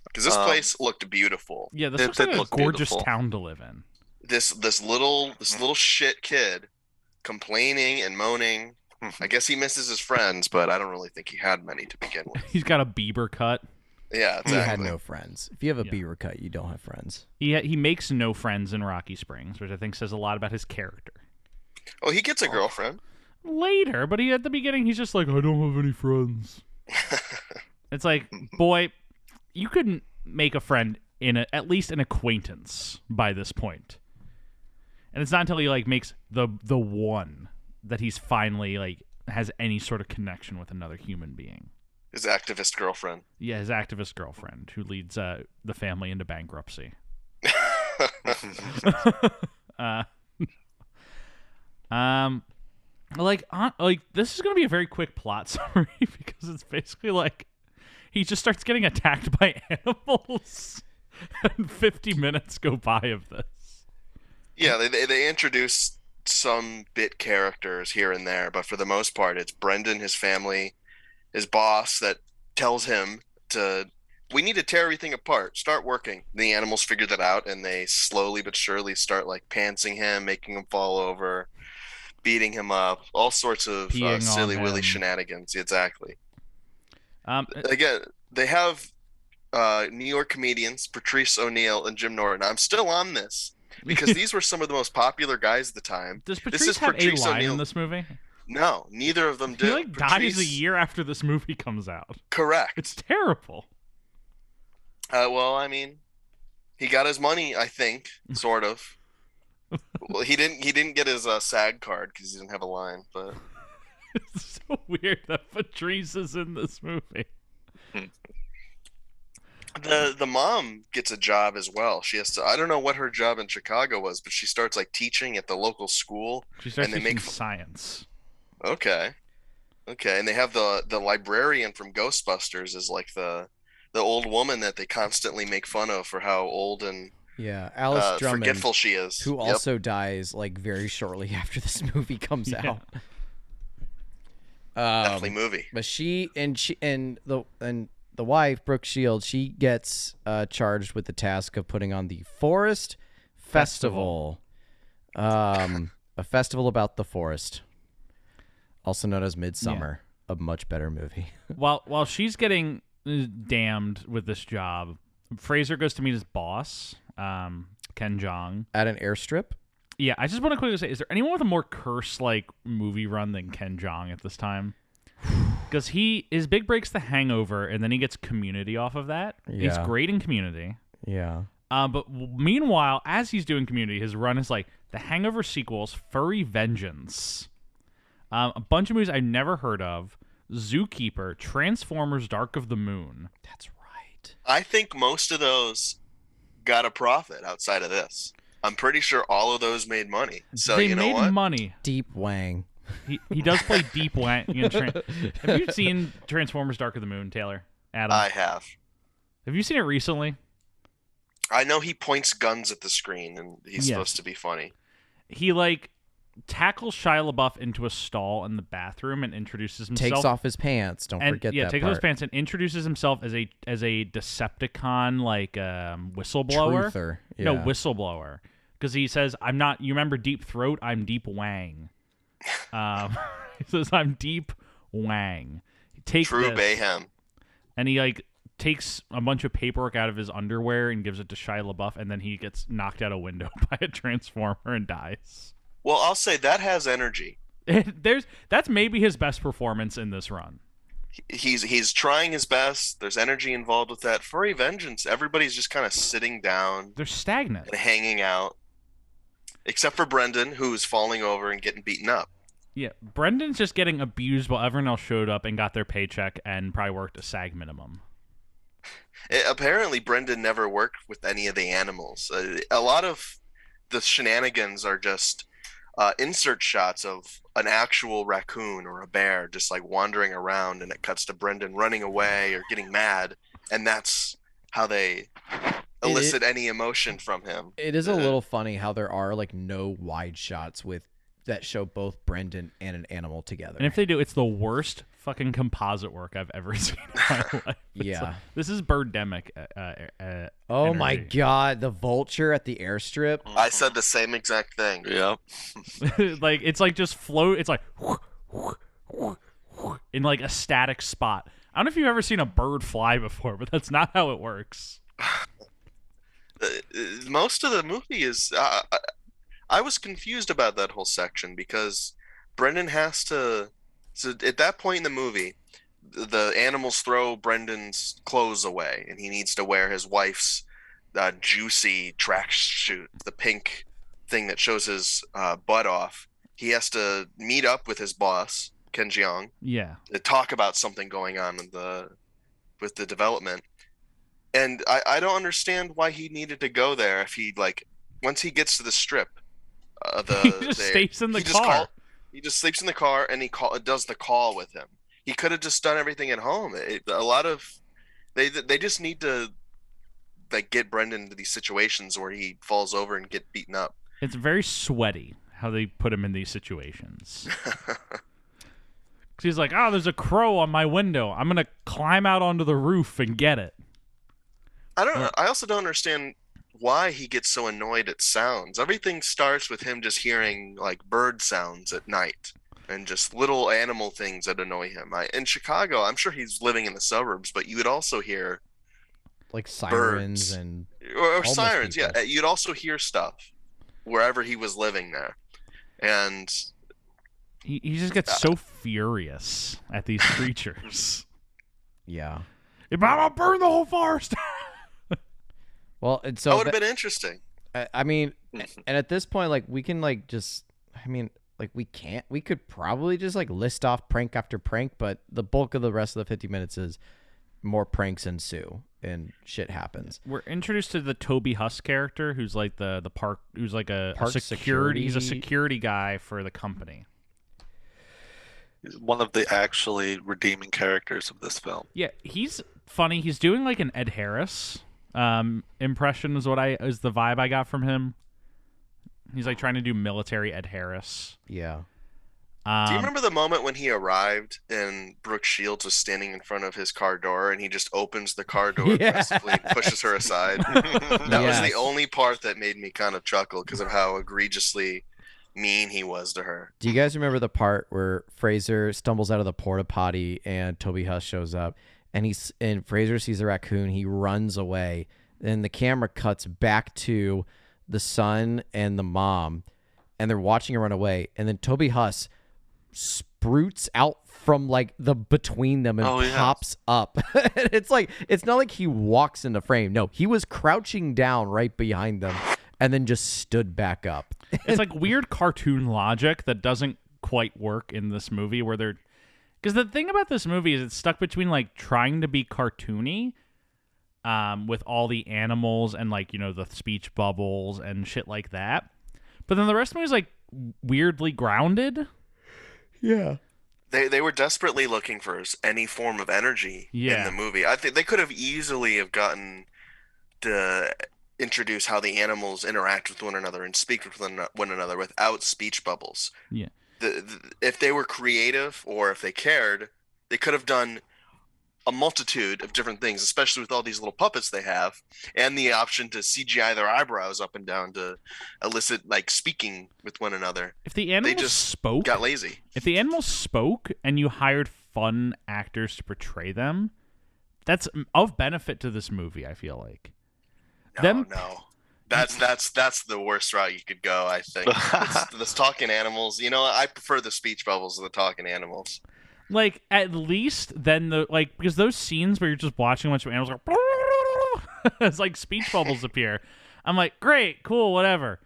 Because this place looked beautiful. Yeah, this looks like a gorgeous town to live in. This little shit kid complaining and moaning. I guess he misses his friends, but I don't really think he had many to begin with. He's got a Bieber cut. Yeah, exactly. He had no friends. If you have a Bieber cut, you don't have friends. He makes no friends in Rocky Springs, which I think says a lot about his character. Oh, he gets a girlfriend. Later, but at the beginning, he's just like, I don't have any friends. It's like, boy, you couldn't make a friend at least an acquaintance by this point. And it's not until he like makes the one that he's finally like has any sort of connection with another human being. His activist girlfriend. Yeah, his activist girlfriend who leads the family into bankruptcy. Like this is gonna be a very quick plot summary because it's basically like he just starts getting attacked by animals, and 50 minutes go by of this. Yeah, they introduce some bit characters here and there, but for the most part, it's Brendan, his family, his boss that tells him we need to tear everything apart, start working. The animals figure that out, and they slowly but surely start like pantsing him, making him fall over, beating him up, all sorts of silly willy shenanigans. Exactly. Again, they have New York comedians Patrice O'Neill and Jim Norton. I'm still on this. because these were some of the most popular guys at the time. Does This Patrice is have a Patrice line O'Neal. in this movie? No, neither of them do. He like dies a Patrice- year after this movie comes out. Correct. It's terrible. Well, I mean, he got his money, I think, sort of. Well, he didn't get his SAG card because he didn't have a line, but It's so weird that Patrice is in this movie. the mom gets a job as well. She has to. I don't know what her job in Chicago was, but she starts like teaching at the local school. She starts And they teaching make- science. Okay, and they have the librarian from Ghostbusters is like the old woman that they constantly make fun of for how old and Yeah, Alice Drummond, forgetful she is. who Yep. also dies like very shortly after this movie comes Yeah. out. Definitely movie. But the wife, Brooke Shields, she gets charged with the task of putting on the Forest Festival. A festival about the forest, also known as Midsummer, a much better movie. While she's getting damned with this job, Fraser goes to meet his boss, Ken Jeong. At an airstrip. Yeah, I just want to quickly say, is there anyone with a more curse-like movie run than Ken Jeong at this time? Because his big break's The Hangover, and then he gets Community off of that. He's Yeah. great in Community. Yeah. But meanwhile, as he's doing Community, his run is like The Hangover sequels, Furry Vengeance, a bunch of movies I've never heard of, Zookeeper, Transformers: Dark of the Moon. That's right. I think most of those got a profit outside of this. I'm pretty sure all of those made money. So They you know made what? money. Deep Wang. He does play Deep Wang. Have you seen Transformers: Dark of the Moon, Taylor? Adam? I have. Have you seen it recently? I know he points guns at the screen and he's Yes. supposed to be funny. He like tackles Shia LaBeouf into a stall in the bathroom and introduces himself. Takes off his pants. Don't and forget yeah, that takes part. off his pants and introduces himself as a Decepticon like whistleblower. Truther. Yeah. No, whistleblower. Because he says, "I'm not." You remember Deep Throat? I'm Deep Wang. He says, "I'm Deep Wang." Take True this. Bayhem. And he like takes a bunch of paperwork out of his underwear and gives it to Shia LaBeouf, and then he gets knocked out a window by a transformer and dies. Well, I'll say that has energy. That's maybe his best performance in this run. He's trying his best. There's energy involved with that. Furry Vengeance, everybody's just kind of sitting down They're stagnant. and hanging out. Except for Brendan, who's falling over and getting beaten up. Yeah, Brendan's just getting abused while everyone else showed up and got their paycheck and probably worked a SAG minimum. Apparently, Brendan never worked with any of the animals. A lot of the shenanigans are just insert shots of an actual raccoon or a bear just like wandering around, and it cuts to Brendan running away or getting mad, and that's how they elicit any emotion from him. It is a little funny how there are like no wide shots that show both Brendan and an animal together. And if they do, it's the worst fucking composite work I've ever seen in my life. It's Yeah. like- this is Birdemic. Oh my energy. god, the vulture at the airstrip. I said the same exact thing. Yep. Like it's like just float. It's like in like a static spot. I don't know if you've ever seen a bird fly before, but that's not how it works. Most of the movie is I was confused about that whole section because Brendan has to. So at that point in the movie, the animals throw Brendan's clothes away, and he needs to wear his wife's juicy tracksuit, the pink thing that shows his butt off. He has to meet up with his boss, Ken Jeong, Yeah. to talk about something going on with the development. And I don't understand why he needed to go there if he like once he gets to the strip, He just stays in the car. He just sleeps in the car and does the call with him. He could have just done everything at home. They just need to like get Brendan into these situations where he falls over and get beaten up. It's very sweaty how they put him in these situations. 'Cause he's like, "Oh, there's a crow on my window. I'm gonna climb out onto the roof and get it." I also don't understand why he gets so annoyed at sounds. Everything starts with him just hearing like bird sounds at night and just little animal things that annoy him. In Chicago, I'm sure he's living in the suburbs, but you would also hear Like sirens Birds. and or Homeless sirens. people. Yeah, you'd also hear stuff. wherever he was living there. And he just gets so furious at these creatures. Yeah. I'm gonna burn the whole forest. Well, and that so would have been interesting. I mean, and at this point, like, we can like just, I mean, like, we could probably just like list off prank after prank, but the bulk of the rest of the 50 minutes is more pranks ensue and shit happens. We're introduced to the Toby Huss character, who's like the park, who's like a Park security. He's a security. security guy for the company. He's one of the actually redeeming characters of this film. Yeah, he's funny. He's doing like an Ed Harris impression is the vibe I got from him. He's like trying to do military Ed Harris. Yeah. Do you remember the moment when he arrived and Brooke Shields was standing in front of his car door and he just opens the car door aggressively and pushes her aside? That was the only part that made me kind of chuckle because of how egregiously mean he was to her. Do you guys remember the part where Fraser stumbles out of the porta potty and Toby Huss shows up and Fraser sees a raccoon, he runs away, and the camera cuts back to the son and the mom and they're watching her run away, and then Toby Huss sprouts out from like the between them and pops up. It's like, it's not like he walks in the frame. No, he was crouching down right behind them and then just stood back up. It's like weird cartoon logic that doesn't quite work in this movie where they're, because the thing about this movie is it's stuck between like trying to be cartoony with all the animals and like, you know, the speech bubbles and shit like that, but then the rest of the movie is like weirdly grounded. Yeah. They were desperately looking for any form of energy in the movie. I think they could have easily have gotten to introduce how the animals interact with one another and speak with one another without speech bubbles. Yeah. If they were creative or if they cared, they could have done a multitude of different things, especially with all these little puppets they have, and the option to CGI their eyebrows up and down to elicit like speaking with one another. If the animals spoke, got lazy. If the animals spoke and you hired fun actors to portray them, that's of benefit to this movie, I feel like. No. That's the worst route you could go, I think. This talking animals, you know, I prefer the speech bubbles of the talking animals. Like, at least then because those scenes where you're just watching a bunch of animals go, it's like speech bubbles appear. I'm like, great, cool, whatever.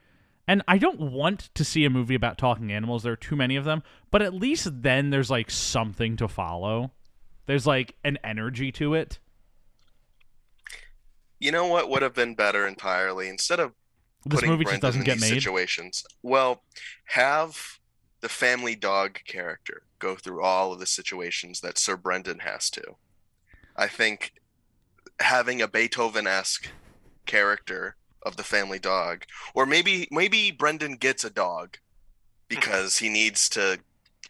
And I don't want to see a movie about talking animals. There are too many of them. But at least then there's like something to follow. There's like an energy to it. You know what would have been better entirely? Instead of this putting movie just Brendan doesn't in get these made. situations, well, have the family dog character go through all of the situations that Sir Brendan has to. I think having a Beethoven-esque character of the family dog, or maybe Brendan gets a dog because he needs to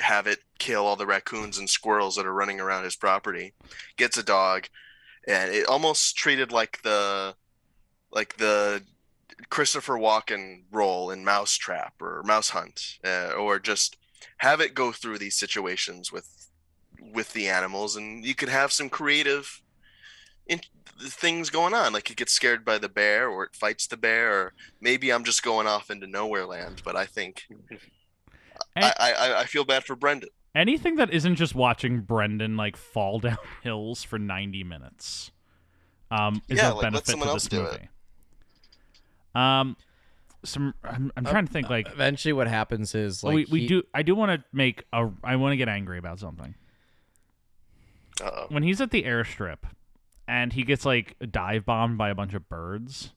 have it kill all the raccoons and squirrels that are running around his property, gets a dog, and it almost treated like the Christopher Walken role in Mousetrap or Mouse Hunt, or just have it go through these situations with the animals, and you could have some creative things going on. Like it gets scared by the bear, or it fights the bear, or maybe I'm just going off into nowhere land. But I think I feel bad for Brendan. Anything that isn't just watching Brendan like fall down hills for 90 minutes is a benefit to this movie. I'm trying to think, like, eventually what happens is like I do want to get angry about something. Uh-oh. When he's at the airstrip and he gets like dive bombed by a bunch of birds,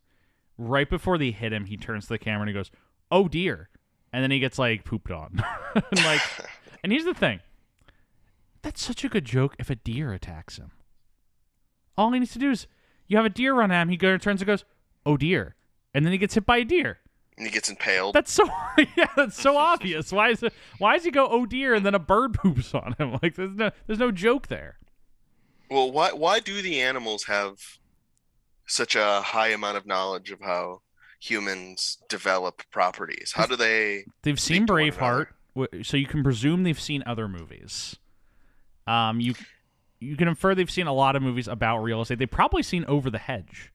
right before they hit him, he turns to the camera and he goes, "Oh dear," and then he gets like pooped on. And like, and here's the thing, that's such a good joke if a deer attacks him. All he needs to do is you have a deer run at him, he turns and goes, "Oh dear," and then he gets hit by a deer. And he gets impaled. That's so that's so obvious. Why does he go, "Oh dear," and then a bird poops on him? Like there's no joke there. Well, why do the animals have such a high amount of knowledge of how humans develop properties? How do they? They've seen Braveheart, so you can presume they've seen other movies. You can infer they've seen a lot of movies about real estate. They've probably seen Over the Hedge.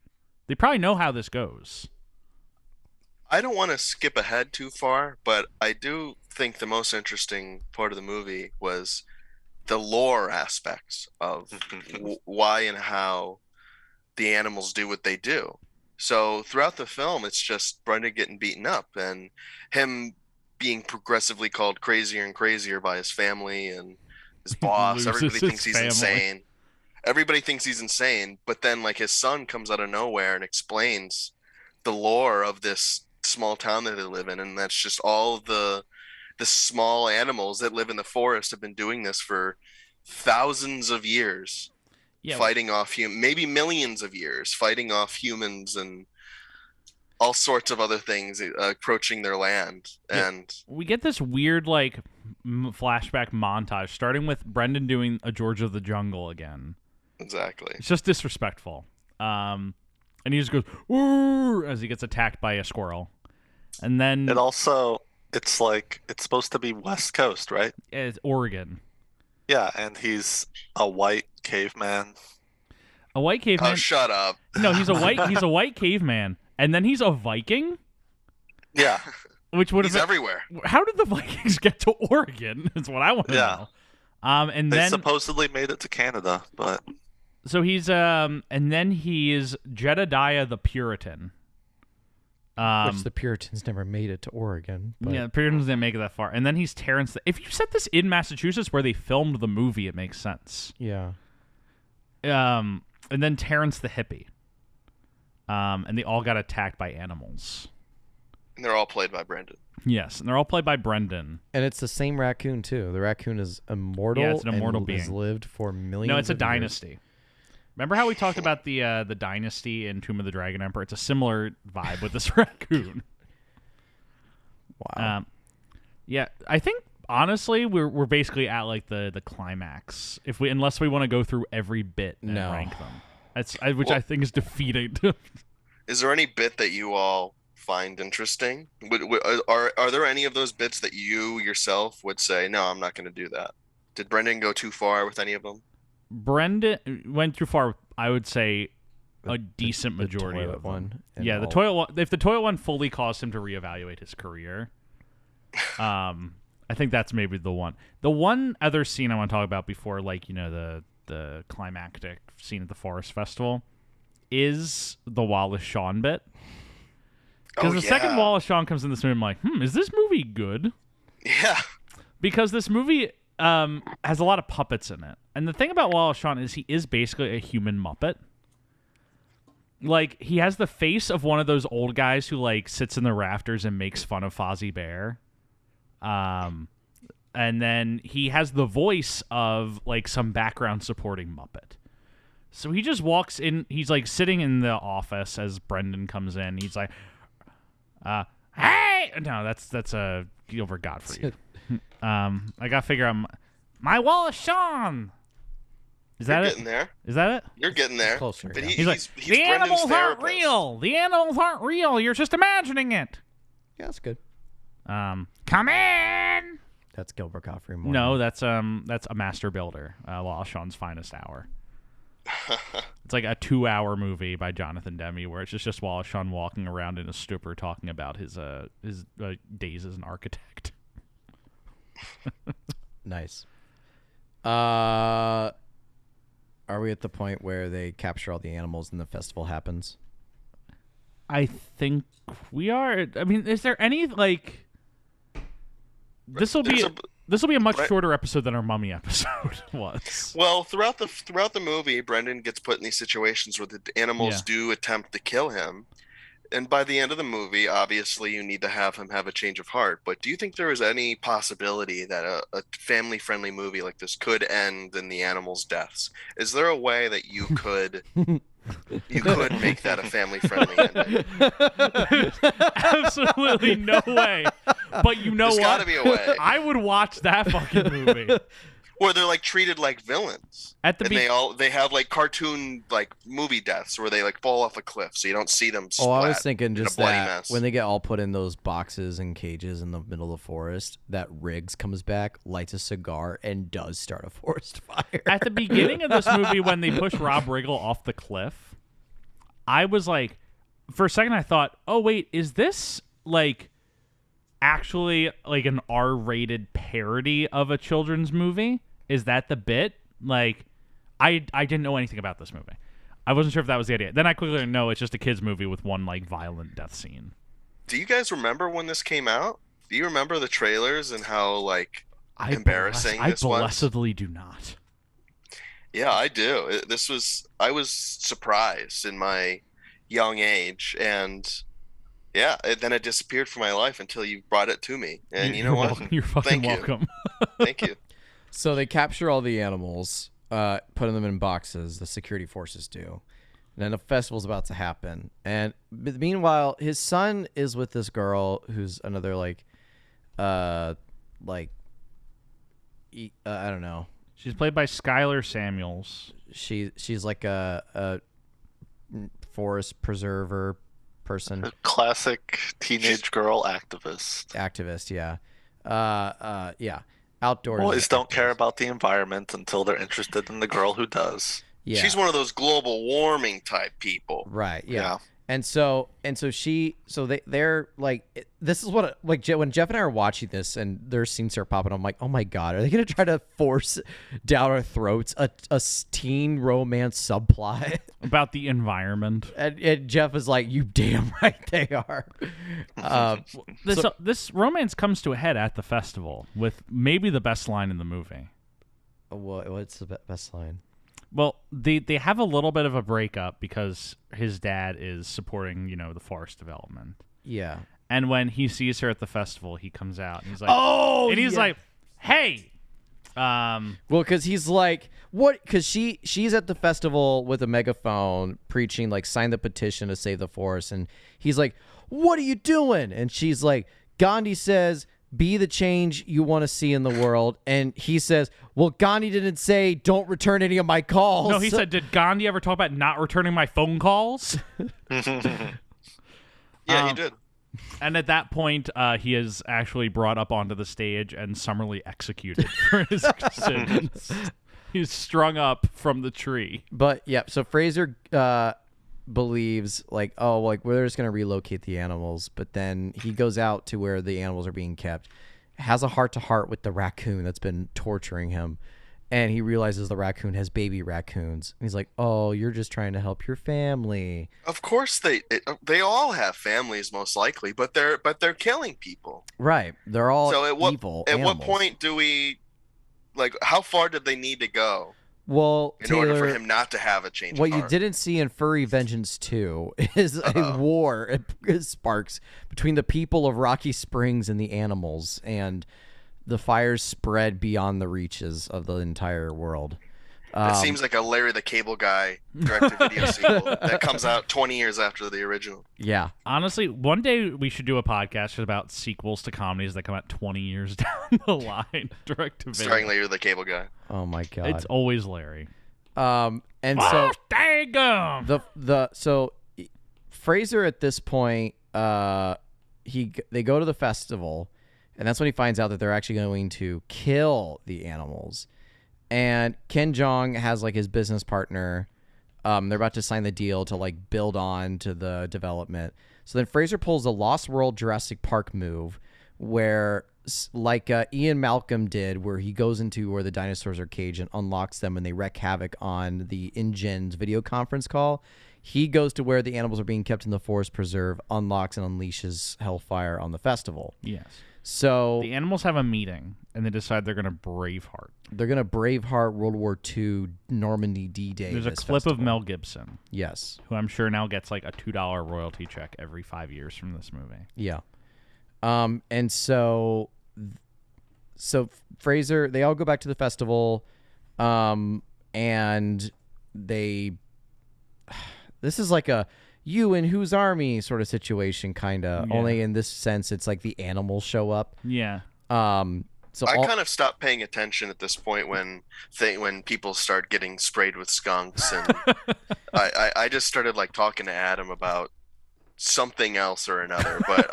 They probably know how this goes. I don't want to skip ahead too far, but I do think the most interesting part of the movie was the lore aspects of why and how the animals do what they do. So throughout the film, it's just Brendan getting beaten up and him being progressively called crazier and crazier by his family and his boss. Loses Everybody his thinks he's family. insane. Everybody thinks he's insane, but then like his son comes out of nowhere and explains the lore of this small town that they live in, and that's just all the small animals that live in the forest have been doing this for thousands of years, Yeah, fighting off maybe millions of years, fighting off humans and all sorts of other things approaching their land. Yeah. And we get this weird like flashback montage starting with Brendan doing a George of the Jungle again. exactly. It's just disrespectful. And he just goes "Woo!" as he gets attacked by a squirrel. And then It's like it's supposed to be West Coast, right? it's Oregon. Yeah, and he's a white caveman. A white caveman. Oh, shut up. No, he's a white caveman. And then he's a Viking, Yeah, which would have He's been, everywhere. how did the Vikings get to Oregon? Is what I want to Yeah. know. And they then supposedly made it to Canada, but so he's and then he is Jedediah the Puritan. Which the Puritans never made it to Oregon. But Yeah, the Puritans didn't make it that far. And then he's Terrence. If you set this in Massachusetts where they filmed the movie, it makes sense. yeah. And then Terrence the hippie. And they all got attacked by animals. And they're all played by Brendan. Yes, and they're all played by Brendan. And it's the same raccoon too. The raccoon is immortal. Yeah, it's an immortal and has being. lived for millions. No, it's a of years. dynasty. Remember how we talked about the dynasty in Tomb of the Dragon Emperor? It's a similar vibe with this raccoon. Wow. Yeah, I think honestly we're basically at like the climax. Unless we want to go through every bit and No. rank them. Which I think is defeating. Is there any bit that you all find interesting? Are there any of those bits that you yourself would say, no, I'm not going to do that? Did Brendan go too far with any of them? Brendan went too far. I would say a decent majority toilet of them. one. and Yeah, the all- toilet one. If the toilet one fully caused him to reevaluate his career, I think that's maybe the one. The one other scene I want to talk about before, like the climactic scene at the Forest Festival, is the Wallace Shawn bit. Because the second Wallace Shawn comes in this movie, I'm like, is this movie good? Yeah. Because this movie has a lot of puppets in it. And the thing about Wallace Shawn is he is basically a human Muppet. Like, he has the face of one of those old guys who, like, sits in the rafters and makes fun of Fozzie Bear. And then he has the voice of, like, some background supporting Muppet. So he just walks in. He's, like, sitting in the office as Brendan comes in. He's like, hey! No, that's Gilbert Gottfried. I gotta figure out my Wallace Shawn. Is You're that getting there. Is that it? You're getting there. Closer, But yeah. He's like, he's the Brendan's animals aren't therapist. real. The animals aren't real. You're just imagining it. Yeah, that's good. Come in. That's Gilbert Gottfried. Morgan. No, that's a master builder. Wallace Shawn's Finest Hour. It's like a 2-hour movie by Jonathan Demme where it's just Wallace Shawn walking around in a stupor talking about his days as an architect. Nice. Are we at the point where they capture all the animals and the festival happens? I think we are. I mean, is there any like? This will be a much Right. shorter episode than our Mummy episode was. Well, throughout the movie, Brendan gets put in these situations where the animals Yeah. do attempt to kill him. And by the end of the movie, obviously, you need to have him have a change of heart. But do you think there is any possibility that a family-friendly movie like this could end in the animals' deaths? Is there a way that you could make that a family-friendly ending? Absolutely no way. But you know There's what? got to be a way I would watch that fucking movie. where they're like treated like villains, At the and they have like cartoon like movie deaths where they like fall off a cliff, so you don't see them. Oh, I was splat thinking in a just bloody that mess. when they get all put in those boxes and cages in the middle of the forest, that Riggs comes back, lights a cigar, and does start a forest fire. At the beginning of this movie, when they push Rob Riggle off the cliff, I was like, for a second, I thought, oh wait, is this like actually like an R-rated parody of a children's movie? Is that the bit? Like, I didn't know anything about this movie. I wasn't sure if that was the idea. Then I quickly learned, no, it's just a kids movie with one like violent death scene. Do you guys remember when this came out? Do you remember the trailers and how like embarrassing this was? I blessedly do not. Yeah, I do. I was surprised in my young age, and yeah, then it disappeared from my life until you brought it to me. And you know what? You're fucking welcome. Thank you. So they capture all the animals, putting them in boxes. The security forces do. And then the festival's about to happen. And meanwhile, his son is with this girl who's another I don't know. She's played by Skylar Samuels. She's like a forest preserver person. A classic teenage girl activist. Activist, yeah. Yeah. Outdoors. Boys don't care about the environment until they're interested in the girl who does. Yeah. She's one of those global warming type people. Right. Yeah. Yeah. And so they're like, this is what, like, when Jeff and I are watching this and their scenes start popping, I'm like, oh my God, are they going to try to force down our throats a teen romance subplot about the environment? And Jeff is like, you damn right they are. This romance comes to a head at the festival with maybe the best line in the movie. What's the best line? Well, they have a little bit of a breakup because his dad is supporting, the forest development. Yeah. And when he sees her at the festival, he comes out and he's like, like, hey. Well, because he's like, what? Because she's at the festival with a megaphone preaching, like, sign the petition to save the forest. And he's like, what are you doing? And she's like, Gandhi says, be the change you want to see in the world. And he says, well, Gandhi didn't say don't return any of my calls. No, he said, did Gandhi ever talk about not returning my phone calls? Yeah, he did. And at that point, he is actually brought up onto the stage and summarily executed for his sins. He's strung up from the tree. But yeah, so Fraser believes like, oh, like we're just gonna relocate the animals, but then he goes out to where the animals are being kept, has a heart-to-heart with the raccoon that's been torturing him, and he realizes the raccoon has baby raccoons. And he's like, oh, you're just trying to help your family. Of course they all have families, most likely, but they're killing people. Right, they're all evil at animals. what point do we, like, how far did they need to go? Well, in Taylor, order for him not to have a change what of heart? You didn't see in Furry Vengeance 2 is a war it sparks between the people of Rocky Springs and the animals, and the fires spread beyond the reaches of the entire world. It seems like a Larry the Cable Guy direct-to-video sequel that comes out 20 years after the original. Yeah. Honestly, one day we should do a podcast about sequels to comedies that come out 20 years down the line, direct-to-video. Starring Larry the Cable Guy. Oh my God. It's always Larry. And so daggum! So Fraser at this point, they go to the festival, and that's when he finds out that they're actually going to kill the animals. And Ken Jeong has like his business partner. They're about to sign the deal to like build on to the development. So then Fraser pulls a Lost World Jurassic Park move where like Ian Malcolm did, where he goes into where the dinosaurs are caged and unlocks them and they wreak havoc on the InGen's video conference call. He goes to where the animals are being kept in the forest preserve, unlocks and unleashes hellfire on the festival. Yes. So the animals have a meeting and they decide they're going to Braveheart. They're going to Braveheart World War II Normandy D-Day. There's a clip of Mel Gibson. Yes. Who I'm sure now gets like a $2 royalty check every 5 years from this movie. Yeah. And so Fraser, they all go back to the festival, and this is like a you and whose army sort of situation, kind of. Yeah. Only in this sense, it's like the animals show up. Yeah. So I kind of stopped paying attention at this point when people start getting sprayed with skunks, and I just started like talking to Adam about something else or another. But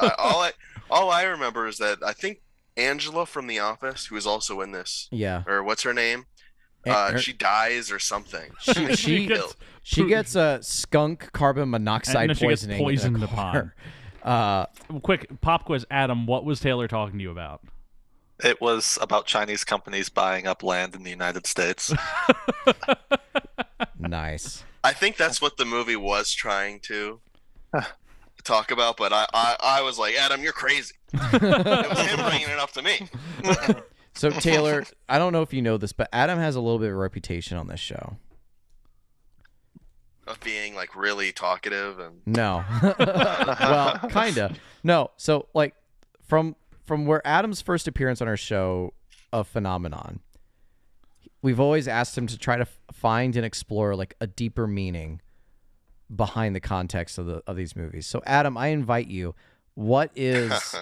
all I remember is that I think Angela from The Office, who is also in this, or what's her name? She dies or something. She gets a skunk carbon monoxide poisoning. She gets poisoned upon. Quick pop quiz, Adam. What was Taylor talking to you about? It was about Chinese companies buying up land in the United States. Nice. I think that's what the movie was trying to talk about, but I was like, Adam, you're crazy. It was him bringing it up to me. So Taylor, I don't know if you know this, but Adam has a little bit of a reputation on this show. Of being like really talkative and No. Well, kinda. No. So like from where Adam's first appearance on our show, A Phenomenon, we've always asked him to try to find and explore like a deeper meaning behind the context of these movies. So Adam, I invite you. What is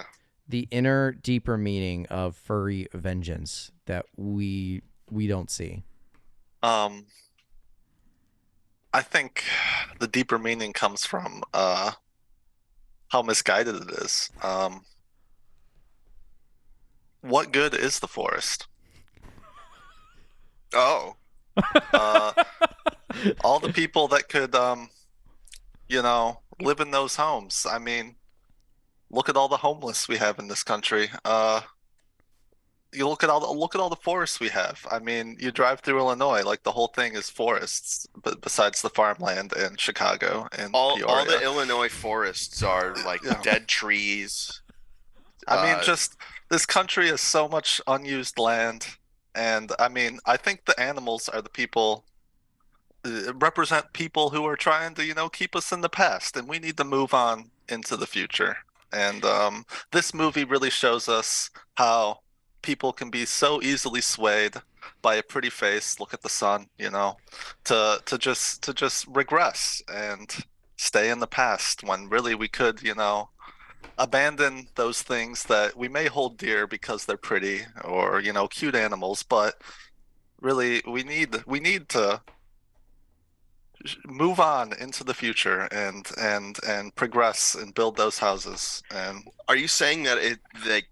the inner, deeper meaning of furry vengeance that we don't see? I think the deeper meaning comes from how misguided it is. What good is the forest? oh, All the people that could, live in those homes. I mean, look at all the homeless we have in this country. You look at all the forests we have. I mean, you drive through Illinois, like the whole thing is forests, but besides the farmland in Chicago and all Peoria. the Illinois forests are like Yeah. dead trees. I mean, just this country has so much unused land, and I mean, I think the animals are the people represent people who are trying to, keep us in the past, and we need to move on into the future. And this movie really shows us how people can be so easily swayed by a pretty face. Look at the sun, to just regress and stay in the past when really we could, abandon those things that we may hold dear because they're pretty or, cute animals, but really we need to move on into the future and progress and build those houses. And Are you saying that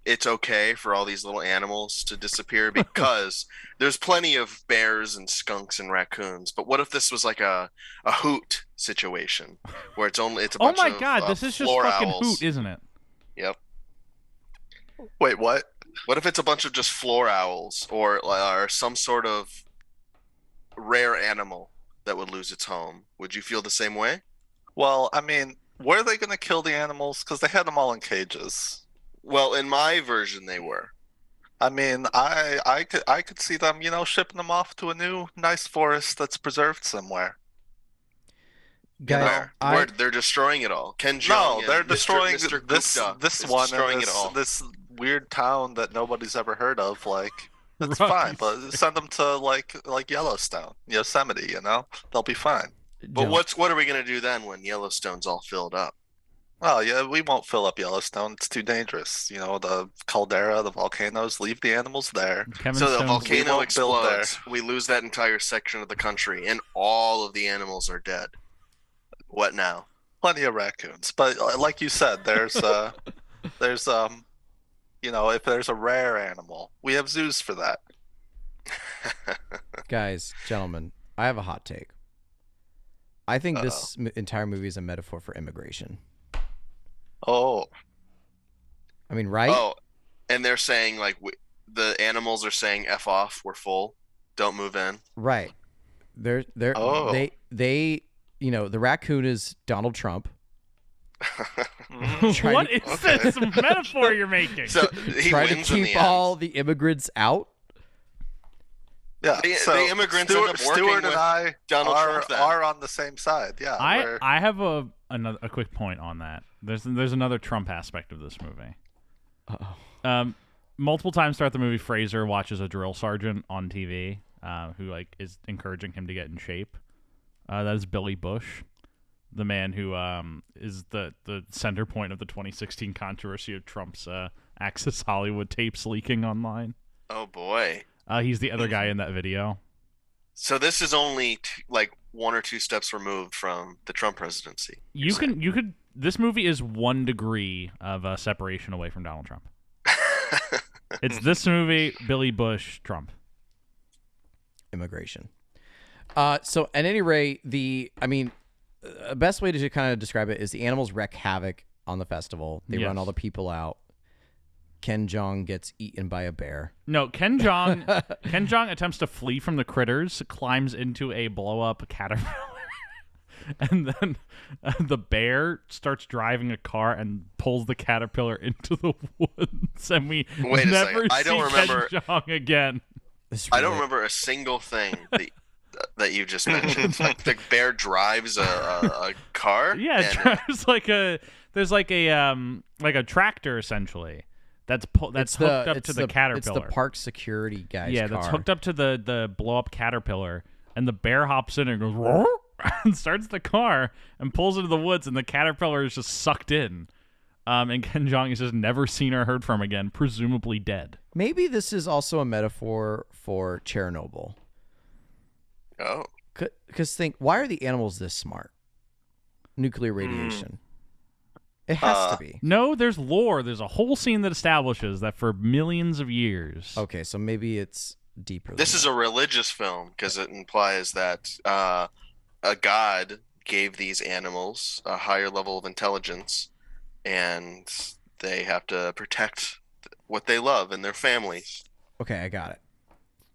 it's okay for all these little animals to disappear because there's plenty of bears and skunks and raccoons? But what if this was like a hoot situation where it's a Oh bunch my of God, this is just floor fucking owls. hoot, isn't it? Yep. wait, what? What if it's a bunch of just floor owls or some sort of rare animal that would lose its home? Would you feel the same way? Well, I mean, were they going to kill the animals? Because they had them all in cages. Well, in my version, they were. I mean, I could see them, shipping them off to a new nice forest that's preserved somewhere. Guys, Where they're destroying it all. Ken No, Jeong they're and destroying Mr. this Gupta this is one destroying and it all. this weird town that nobody's ever heard of. Like, that's Right. fine, but send them to like Yellowstone, Yosemite. They'll be fine. But what are we gonna do then when Yellowstone's all filled up? Oh yeah, we won't fill up Yellowstone. It's too dangerous. The caldera, the volcanoes, leave the animals there. Kevin So the Stone's- volcano won't build there. explodes. We lose that entire section of the country, and all of the animals are dead. What now? Plenty of raccoons, but like you said, there's if there's a rare animal, we have zoos for that. Guys, gentlemen, I have a hot take. I think this entire movie is a metaphor for immigration. Oh, I mean, right? Oh, and they're saying like the animals are saying "F off, we're full, don't move in." Right. They're Oh. they the raccoon is Donald Trump. Mhm. What is this metaphor you're making? So he trying to wins in the keep end. all the immigrants out. Yeah. The immigrants Stuart, end up working Stuart and with I Donald are, Trump then. are on the same side. Yeah. we're- I have a quick point on that. There's another Trump aspect of this movie. Uh-oh. Multiple times throughout the movie, Fraser watches a drill sergeant on TV, who is encouraging him to get in shape. That is Billy Bush, the man who is the center point of the 2016 controversy of Trump's Access Hollywood tapes leaking online. Oh boy. He's the other guy in that video. So this is only like one or two steps removed from the Trump presidency. You could. This movie is 1 degree of separation away from Donald Trump. It's this movie, Billy Bush, Trump. Immigration. So at any rate, the best way to kind of describe it is the animals wreak havoc on the festival. They run all the people out. Ken Jeong gets eaten by a bear. No, Ken Jeong attempts to flee from the critters, climbs into a blow-up caterpillar, and then the bear starts driving a car and pulls the caterpillar into the woods, and we never see Ken Jeong again. I don't remember a single thing that you just mentioned. Like the bear drives a car. Yeah, it drives there's like a tractor essentially. That's hooked up to the caterpillar. It's the park security guy's car. That's hooked up to the blow up caterpillar, and the bear hops in and goes and starts the car and pulls into the woods, and the caterpillar is just sucked in. And Ken Jeong is just never seen or heard from again, presumably dead. Maybe this is also a metaphor for Chernobyl. Oh. Because why are the animals this smart? Nuclear radiation. It has to be. No, there's lore. There's a whole scene that establishes that for millions of years. Okay, so maybe it's deeper. This is a religious film because it implies that a god gave these animals a higher level of intelligence, and they have to protect what they love and their families. Okay, I got it.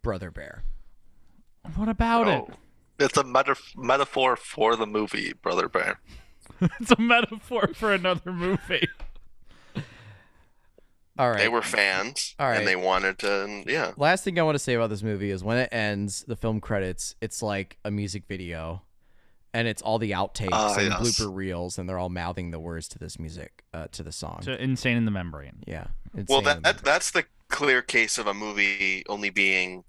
Brother Bear. What about it? It's a metaphor for the movie Brother Bear. It's a metaphor for another movie. All right. They were fans, and they wanted to, yeah. Last thing I want to say about this movie is when it ends, the film credits, it's like a music video, and it's all the outtakes and blooper reels, and they're all mouthing the words to this music, to the song. To Insane in the Membrane. Yeah. Well, that's the clear case of a movie only being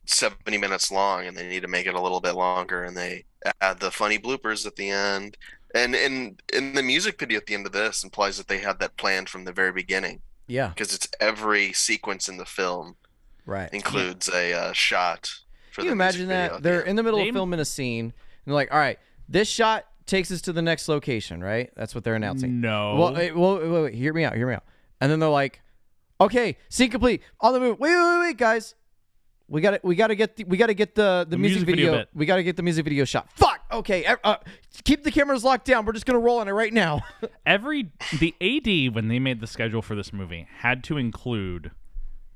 70 minutes long, and they need to make it a little bit longer, and they add the funny bloopers at the end. And in the music video at the end of this implies that they had that planned from the very beginning. Yeah. Because it's every sequence in the film includes a shot for the music video. Can you imagine that? They're in the middle of filming a scene, and they're like, all right, this shot takes us to the next location, right? That's what they're announcing. No. Well, wait, hear me out. And then they're like, okay, scene complete. On the move. Wait, guys. We gotta get the music video. Bit. We gotta get the music video shot. Fuck. Okay. Keep the cameras locked down. We're just gonna roll on it right now. The AD, when they made the schedule for this movie, had to include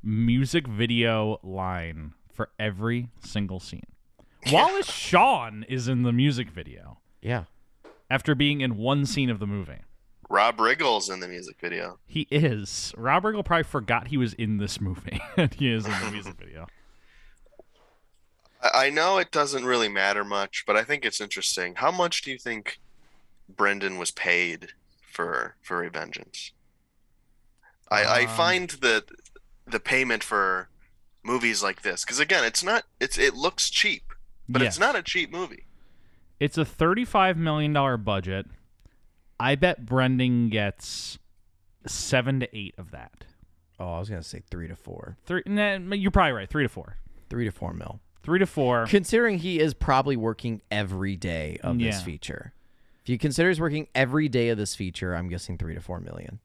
music video line for every single scene. Wallace Shawn is in the music video. Yeah. After being in one scene of the movie. Rob Riggle's in the music video. He is. Rob Riggle probably forgot he was in this movie. And he is in the music video. I know it doesn't really matter much, but I think it's interesting. How much do you think Brendan was paid for Revengeance? I find that the payment for movies like this, because again, it looks cheap, but it's not a cheap movie. It's a $35 million budget. I bet Brendan gets 7 to 8 of that. Oh, I was gonna say 3 to 4. You're probably right. 3 to 4. 3 to 4 mil. 3 to 4. Considering he is probably working every day of this feature. If you consider he's working every day of this feature, I'm guessing 3 to 4 million.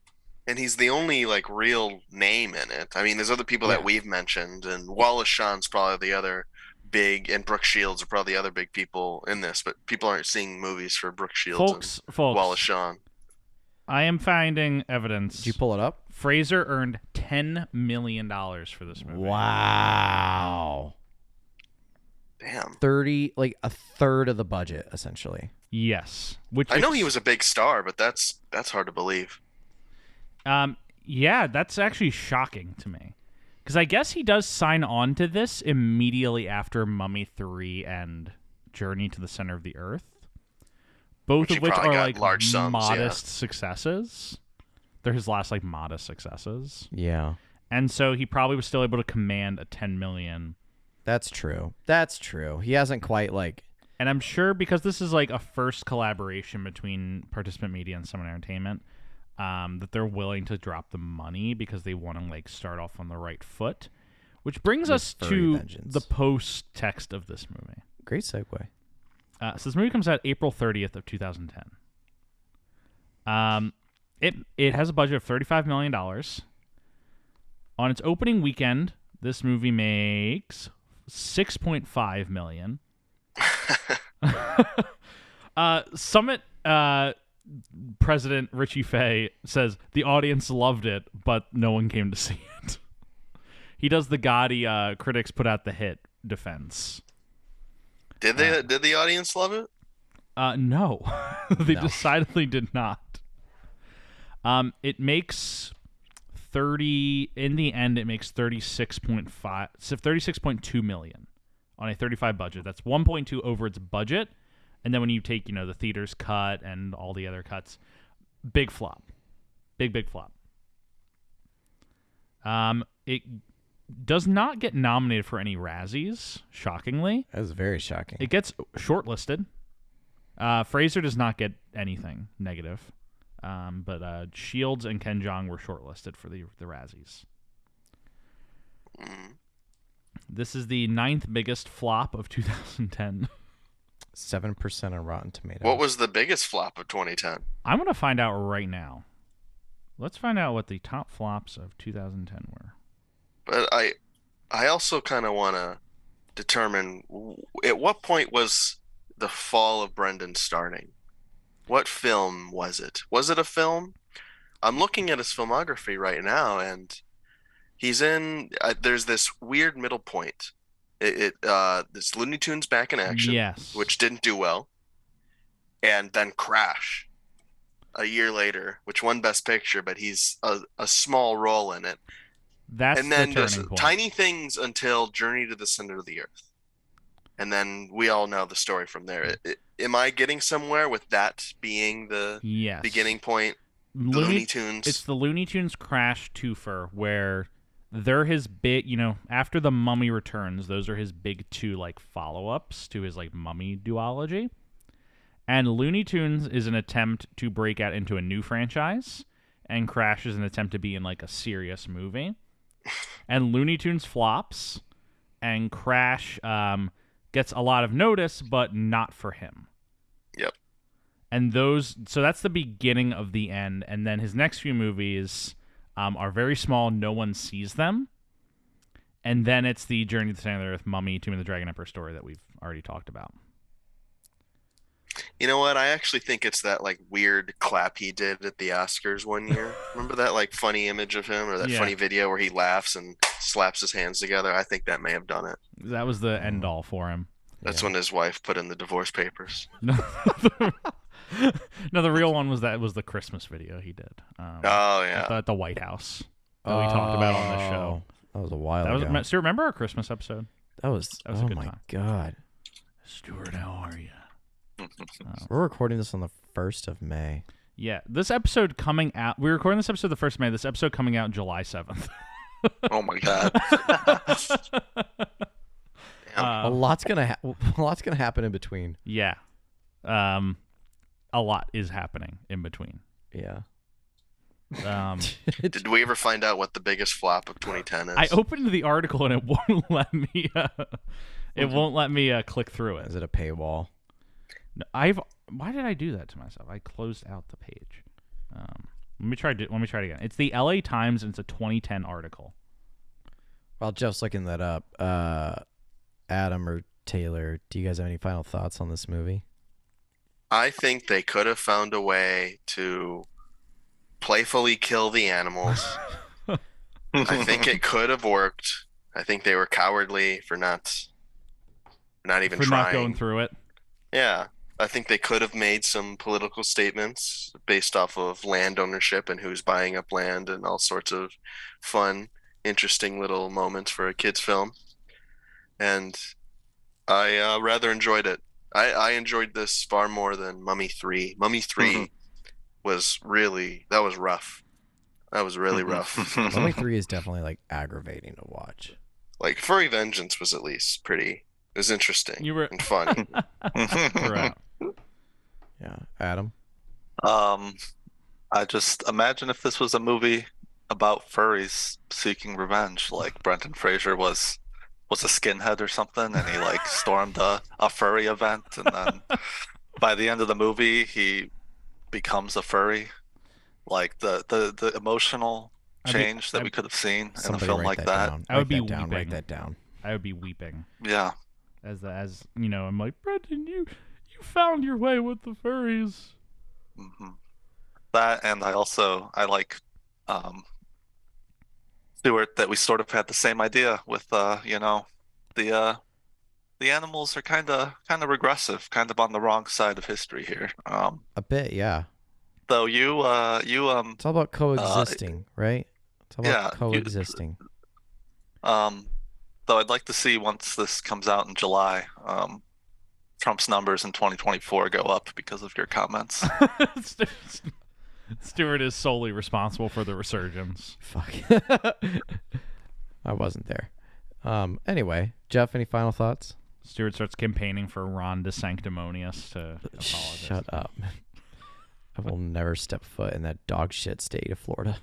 And he's the only real name in it. I mean, there's other people that we've mentioned, and Wallace Shawn's probably the other big, and Brooke Shields are probably the other big people in this, but people aren't seeing movies for Brooke Shields and Wallace Shawn. I am finding evidence. Did you pull it up? Fraser earned $10 million for this movie. Wow. Damn. 30, a third of the budget, essentially. Yes. I know he was a big star, but that's hard to believe. Yeah, that's actually shocking to me. Because I guess he does sign on to this immediately after Mummy 3 and Journey to the Center of the Earth. Both of which are large sums, modest successes. They're his last modest successes. Yeah. And so he probably was still able to command a $10 million. That's true. He hasn't quite And I'm sure because this is a first collaboration between Participant Media and Summit Entertainment, that they're willing to drop the money because they want to start off on the right foot. Which brings us to the post text of this movie. Great segue. So this movie comes out April 30th of 2010. It has a budget of $35 million. On its opening weekend, this movie makes $6.5 million. President Richie Fay says the audience loved it, but no one came to see it. He does the gaudy critics put out the hit defense. Did the audience love it? No. They decidedly did not. It makes 30 in the end. It makes 36.2 million on a 35 budget. That's 1.2 over its budget. And then when you take, the theater's cut and all the other cuts, big flop. Big flop. It does not get nominated for any Razzies, shockingly. That was very shocking. It gets shortlisted. Fraser does not get anything negative. But Shields and Ken Jeong were shortlisted for the Razzies. This is the 9th biggest flop of 2010. 7% on Rotten Tomatoes. What was the biggest flop of 2010? I'm going to find out right now. Let's find out what the top flops of 2010 were. But I also kind of want to determine at what point was the fall of Brendan starting? What film was it? Was it a film? I'm looking at his filmography right now, and he's in. There's this weird middle point. This Looney Tunes Back in Action, yes, which didn't do well, and then Crash a year later, which won Best Picture, but he's a small role in it. That's and then the turning point. Tiny Things until Journey to the Center of the Earth, and then we all know the story from there. Am I getting somewhere with that being the beginning point? Looney Tunes. It's the Looney Tunes Crash twofer where they're his big, after The Mummy Returns, those are his big two follow-ups to his Mummy duology. And Looney Tunes is an attempt to break out into a new franchise, and Crash is an attempt to be in a serious movie. And Looney Tunes flops, and Crash gets a lot of notice, but not for him. Yep. And so that's the beginning of the end. And then his next few movies are very small. No one sees them. And then it's the Journey to the Center of the Earth, Mummy, Tomb of the Dragon Emperor story that we've already talked about. You know what? I actually think it's that weird clap he did at the Oscars one year. Remember that funny image of him or that funny video where he laughs and slaps his hands together? I think that may have done it. That was the end all for him. That's when his wife put in the divorce papers. No, the real one was the Christmas video he did. At the White House that we talked about on the show. That was a while ago. Stuart, remember our Christmas episode? That was a oh good my time. God. Stuart, how are you? We're recording this on the 1st of May. Yeah, this episode coming out. We're recording this episode the 1st of May. This episode coming out July 7th. Oh my God. A lot's gonna happen in between. Yeah, a lot is happening in between. Yeah. Did we ever find out what the biggest flop of 2010 is? I opened the article and it won't let me. It won't let me click through it. Is it a paywall? No, why did I do that to myself? I closed out the page. Let me try it again. It's the LA Times and it's a 2010 article. While Jeff's looking that up, Adam or Taylor, do you guys have any final thoughts on this movie? I think they could have found a way to playfully kill the animals. I think it could have worked. I think they were cowardly for not even trying. Not going through it. Yeah. I think they could have made some political statements based off of land ownership and who's buying up land and all sorts of fun, interesting little moments for a kid's film. And I rather enjoyed it. I enjoyed this far more than Mummy 3. Mummy 3 was really, that was rough. That was really rough. Mummy 3 is definitely aggravating to watch. Furry Vengeance was at least pretty, it was interesting and fun. Yeah. Adam? I just imagine if this was a movie about furries seeking revenge, like Brendan Fraser was a skinhead or something, and he stormed a furry event, and then by the end of the movie he becomes a furry. The emotional change that we could have seen in a film like that. I would be weeping. weeping. Write that down. I would be weeping. Yeah. As I'm like, Brendan, you found your way with the furries. Mm-hmm. That, and I like Stuart, that we sort of had the same idea with the the animals are kind of regressive, kind of on the wrong side of history here. A bit, yeah. Though you It's all about coexisting, right? It's all yeah, about coexisting. though I'd like to see, once this comes out in July, Trump's numbers in 2024 go up because of your comments. Stuart is solely responsible for the resurgence. Fuck. I wasn't there. Anyway, Jeff, any final thoughts? Stuart starts campaigning for Ron DeSanctimonious to apologize. Shut up. I will never step foot in that dog shit state of Florida.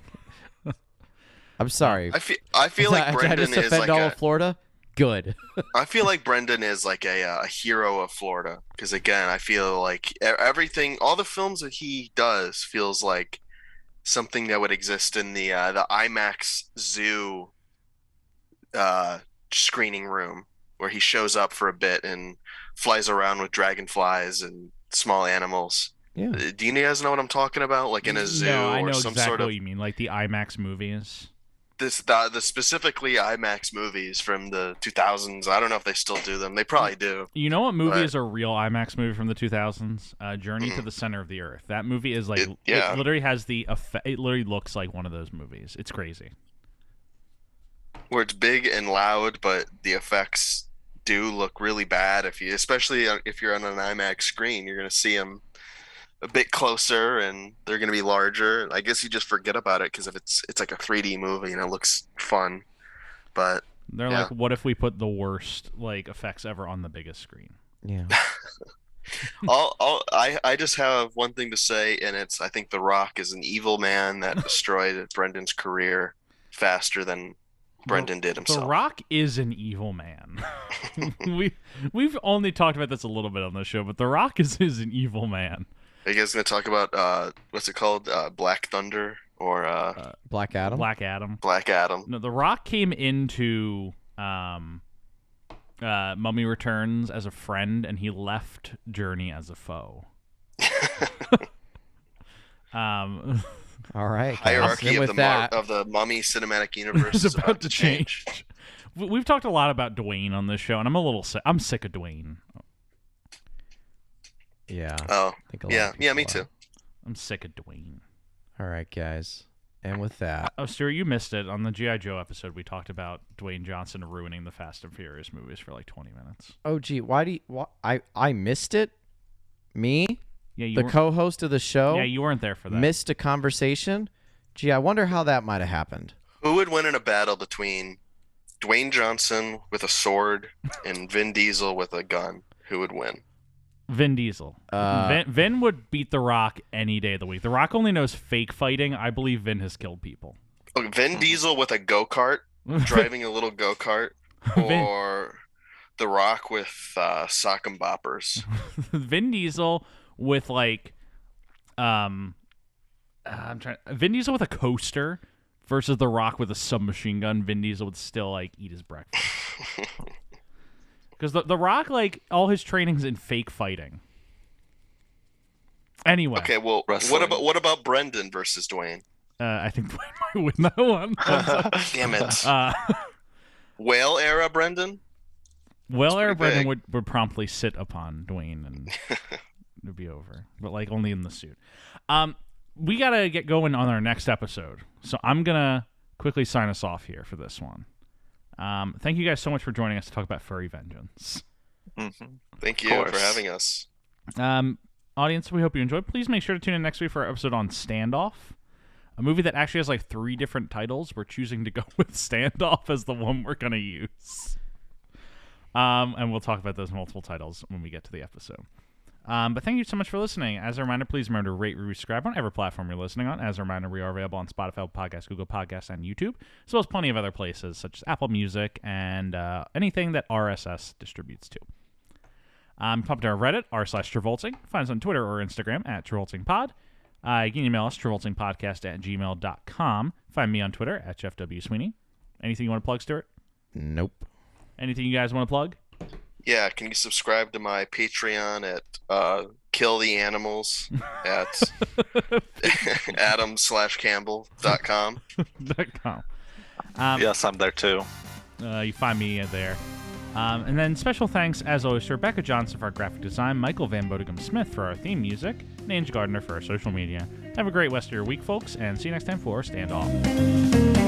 I'm sorry. I feel like Did I Brendan just is offend like all of Florida? Good. I feel like Brendan is like a hero of Florida, because again, I feel like everything, all the films that he does, feels like something that would exist in the IMAX zoo screening room, where he shows up for a bit and flies around with dragonflies and small animals. Yeah. Do you guys know what I'm talking about? Like in a zoo No, I or know some exactly sort of what you mean, like the IMAX movies. the specifically IMAX movies from the 2000s. I don't know if they still do them. They probably do. You know what movie But- is a real IMAX movie from the 2000s? Journey to the Center of the Earth. That movie is like Yeah. it literally has the effect. It literally looks like one of those movies. It's crazy. Where it's big and loud, but the effects do look really bad. Especially if you're on an IMAX screen, you're gonna see them a bit closer, and they're gonna be larger. I guess you just forget about it because if it's like a 3D movie and it looks fun, but They're Yeah. like, what if we put the worst like effects ever on the biggest screen? Yeah. I just have one thing to say, and it's I think The Rock is an evil man that destroyed Brendan's career faster than Brendan did The himself. Rock is an evil man. We've only talked about this a little bit on the show, but The Rock is an evil man. Are you guys gonna talk about what's it called? Black Thunder or Black Adam? Black Adam. Black Adam? No, The Rock came into Mummy Returns as a friend, and he left Journey as a foe. All right. guys. Hierarchy And of with the that, of the Mummy cinematic universe It's about to change. We've talked a lot about Dwayne on this show, and I'm sick of Dwayne. yeah. Oh, I think a lot of yeah, people me are. too. I'm sick of Dwayne. All right, guys. And with that, Oh, Stuart, you missed it. On the G.I. Joe episode, we talked about Dwayne Johnson ruining the Fast and Furious movies for like 20 minutes. oh gee, I missed it? Me? Yeah, you The weren't- co-host of the show? Yeah, you weren't there for that. missed a conversation? Gee, I wonder how that might have happened. Who would win in a battle between Dwayne Johnson with a sword and Vin Diesel with a gun? Who would win? Vin Diesel. Vin would beat The Rock any day of the week. The Rock only knows fake fighting. I believe Vin has killed people. Okay, Vin Diesel with a go-kart, driving a little go-kart, Vin- or The Rock with sock and boppers? Vin Diesel with like, Vin Diesel with a coaster versus The Rock with a submachine gun. Vin Diesel would still like eat his breakfast. Because the Rock, like, all his training's in fake fighting. Anyway. Okay, well, Wrestling. what about Brendan versus Dwayne? I think Dwayne might win that one. Damn it. uh, Whale era Brendan? well, Eric pretty Brendan big. would promptly sit upon Dwayne and it'd be over. But, like, only in the suit. We got to get going on our next episode. So I'm going to quickly sign us off here for this one. Thank you guys so much for joining us to talk about Furry Vengeance. Thank you course. for having us. Audience, we hope you enjoyed. Please make sure to tune in next week for our episode on Standoff, a movie that actually has like 3 different titles. We're choosing to go with Standoff as the one we're going to use. And we'll talk about those multiple titles when we get to the episode. But thank you so much for listening. As a reminder, please remember to rate, review, subscribe on whatever platform you're listening on. As a reminder, we are available on Spotify, Podcasts, Google Podcasts, and YouTube, as well as plenty of other places such as Apple Music and anything that RSS distributes to. Pop to our Reddit, r/Travolting. Find us on Twitter or Instagram at TravoltingPod. You can email us, travoltingpodcast@gmail.com. Find me on Twitter at Jeff W. Sweeney. Anything you want to plug, Stuart? Nope. Anything you guys want to plug? Yeah, can you subscribe to my Patreon at Kill the Animals at tom/campbell.com. .com. Yes, I'm there too. You find me there. And then special thanks, as always, to Rebecca Johnson for our graphic design, Michael Van Bodegum Smith for our theme music, and Ange Gardner for our social media. Have a great rest of your week, folks, and see you next time for Stand Off.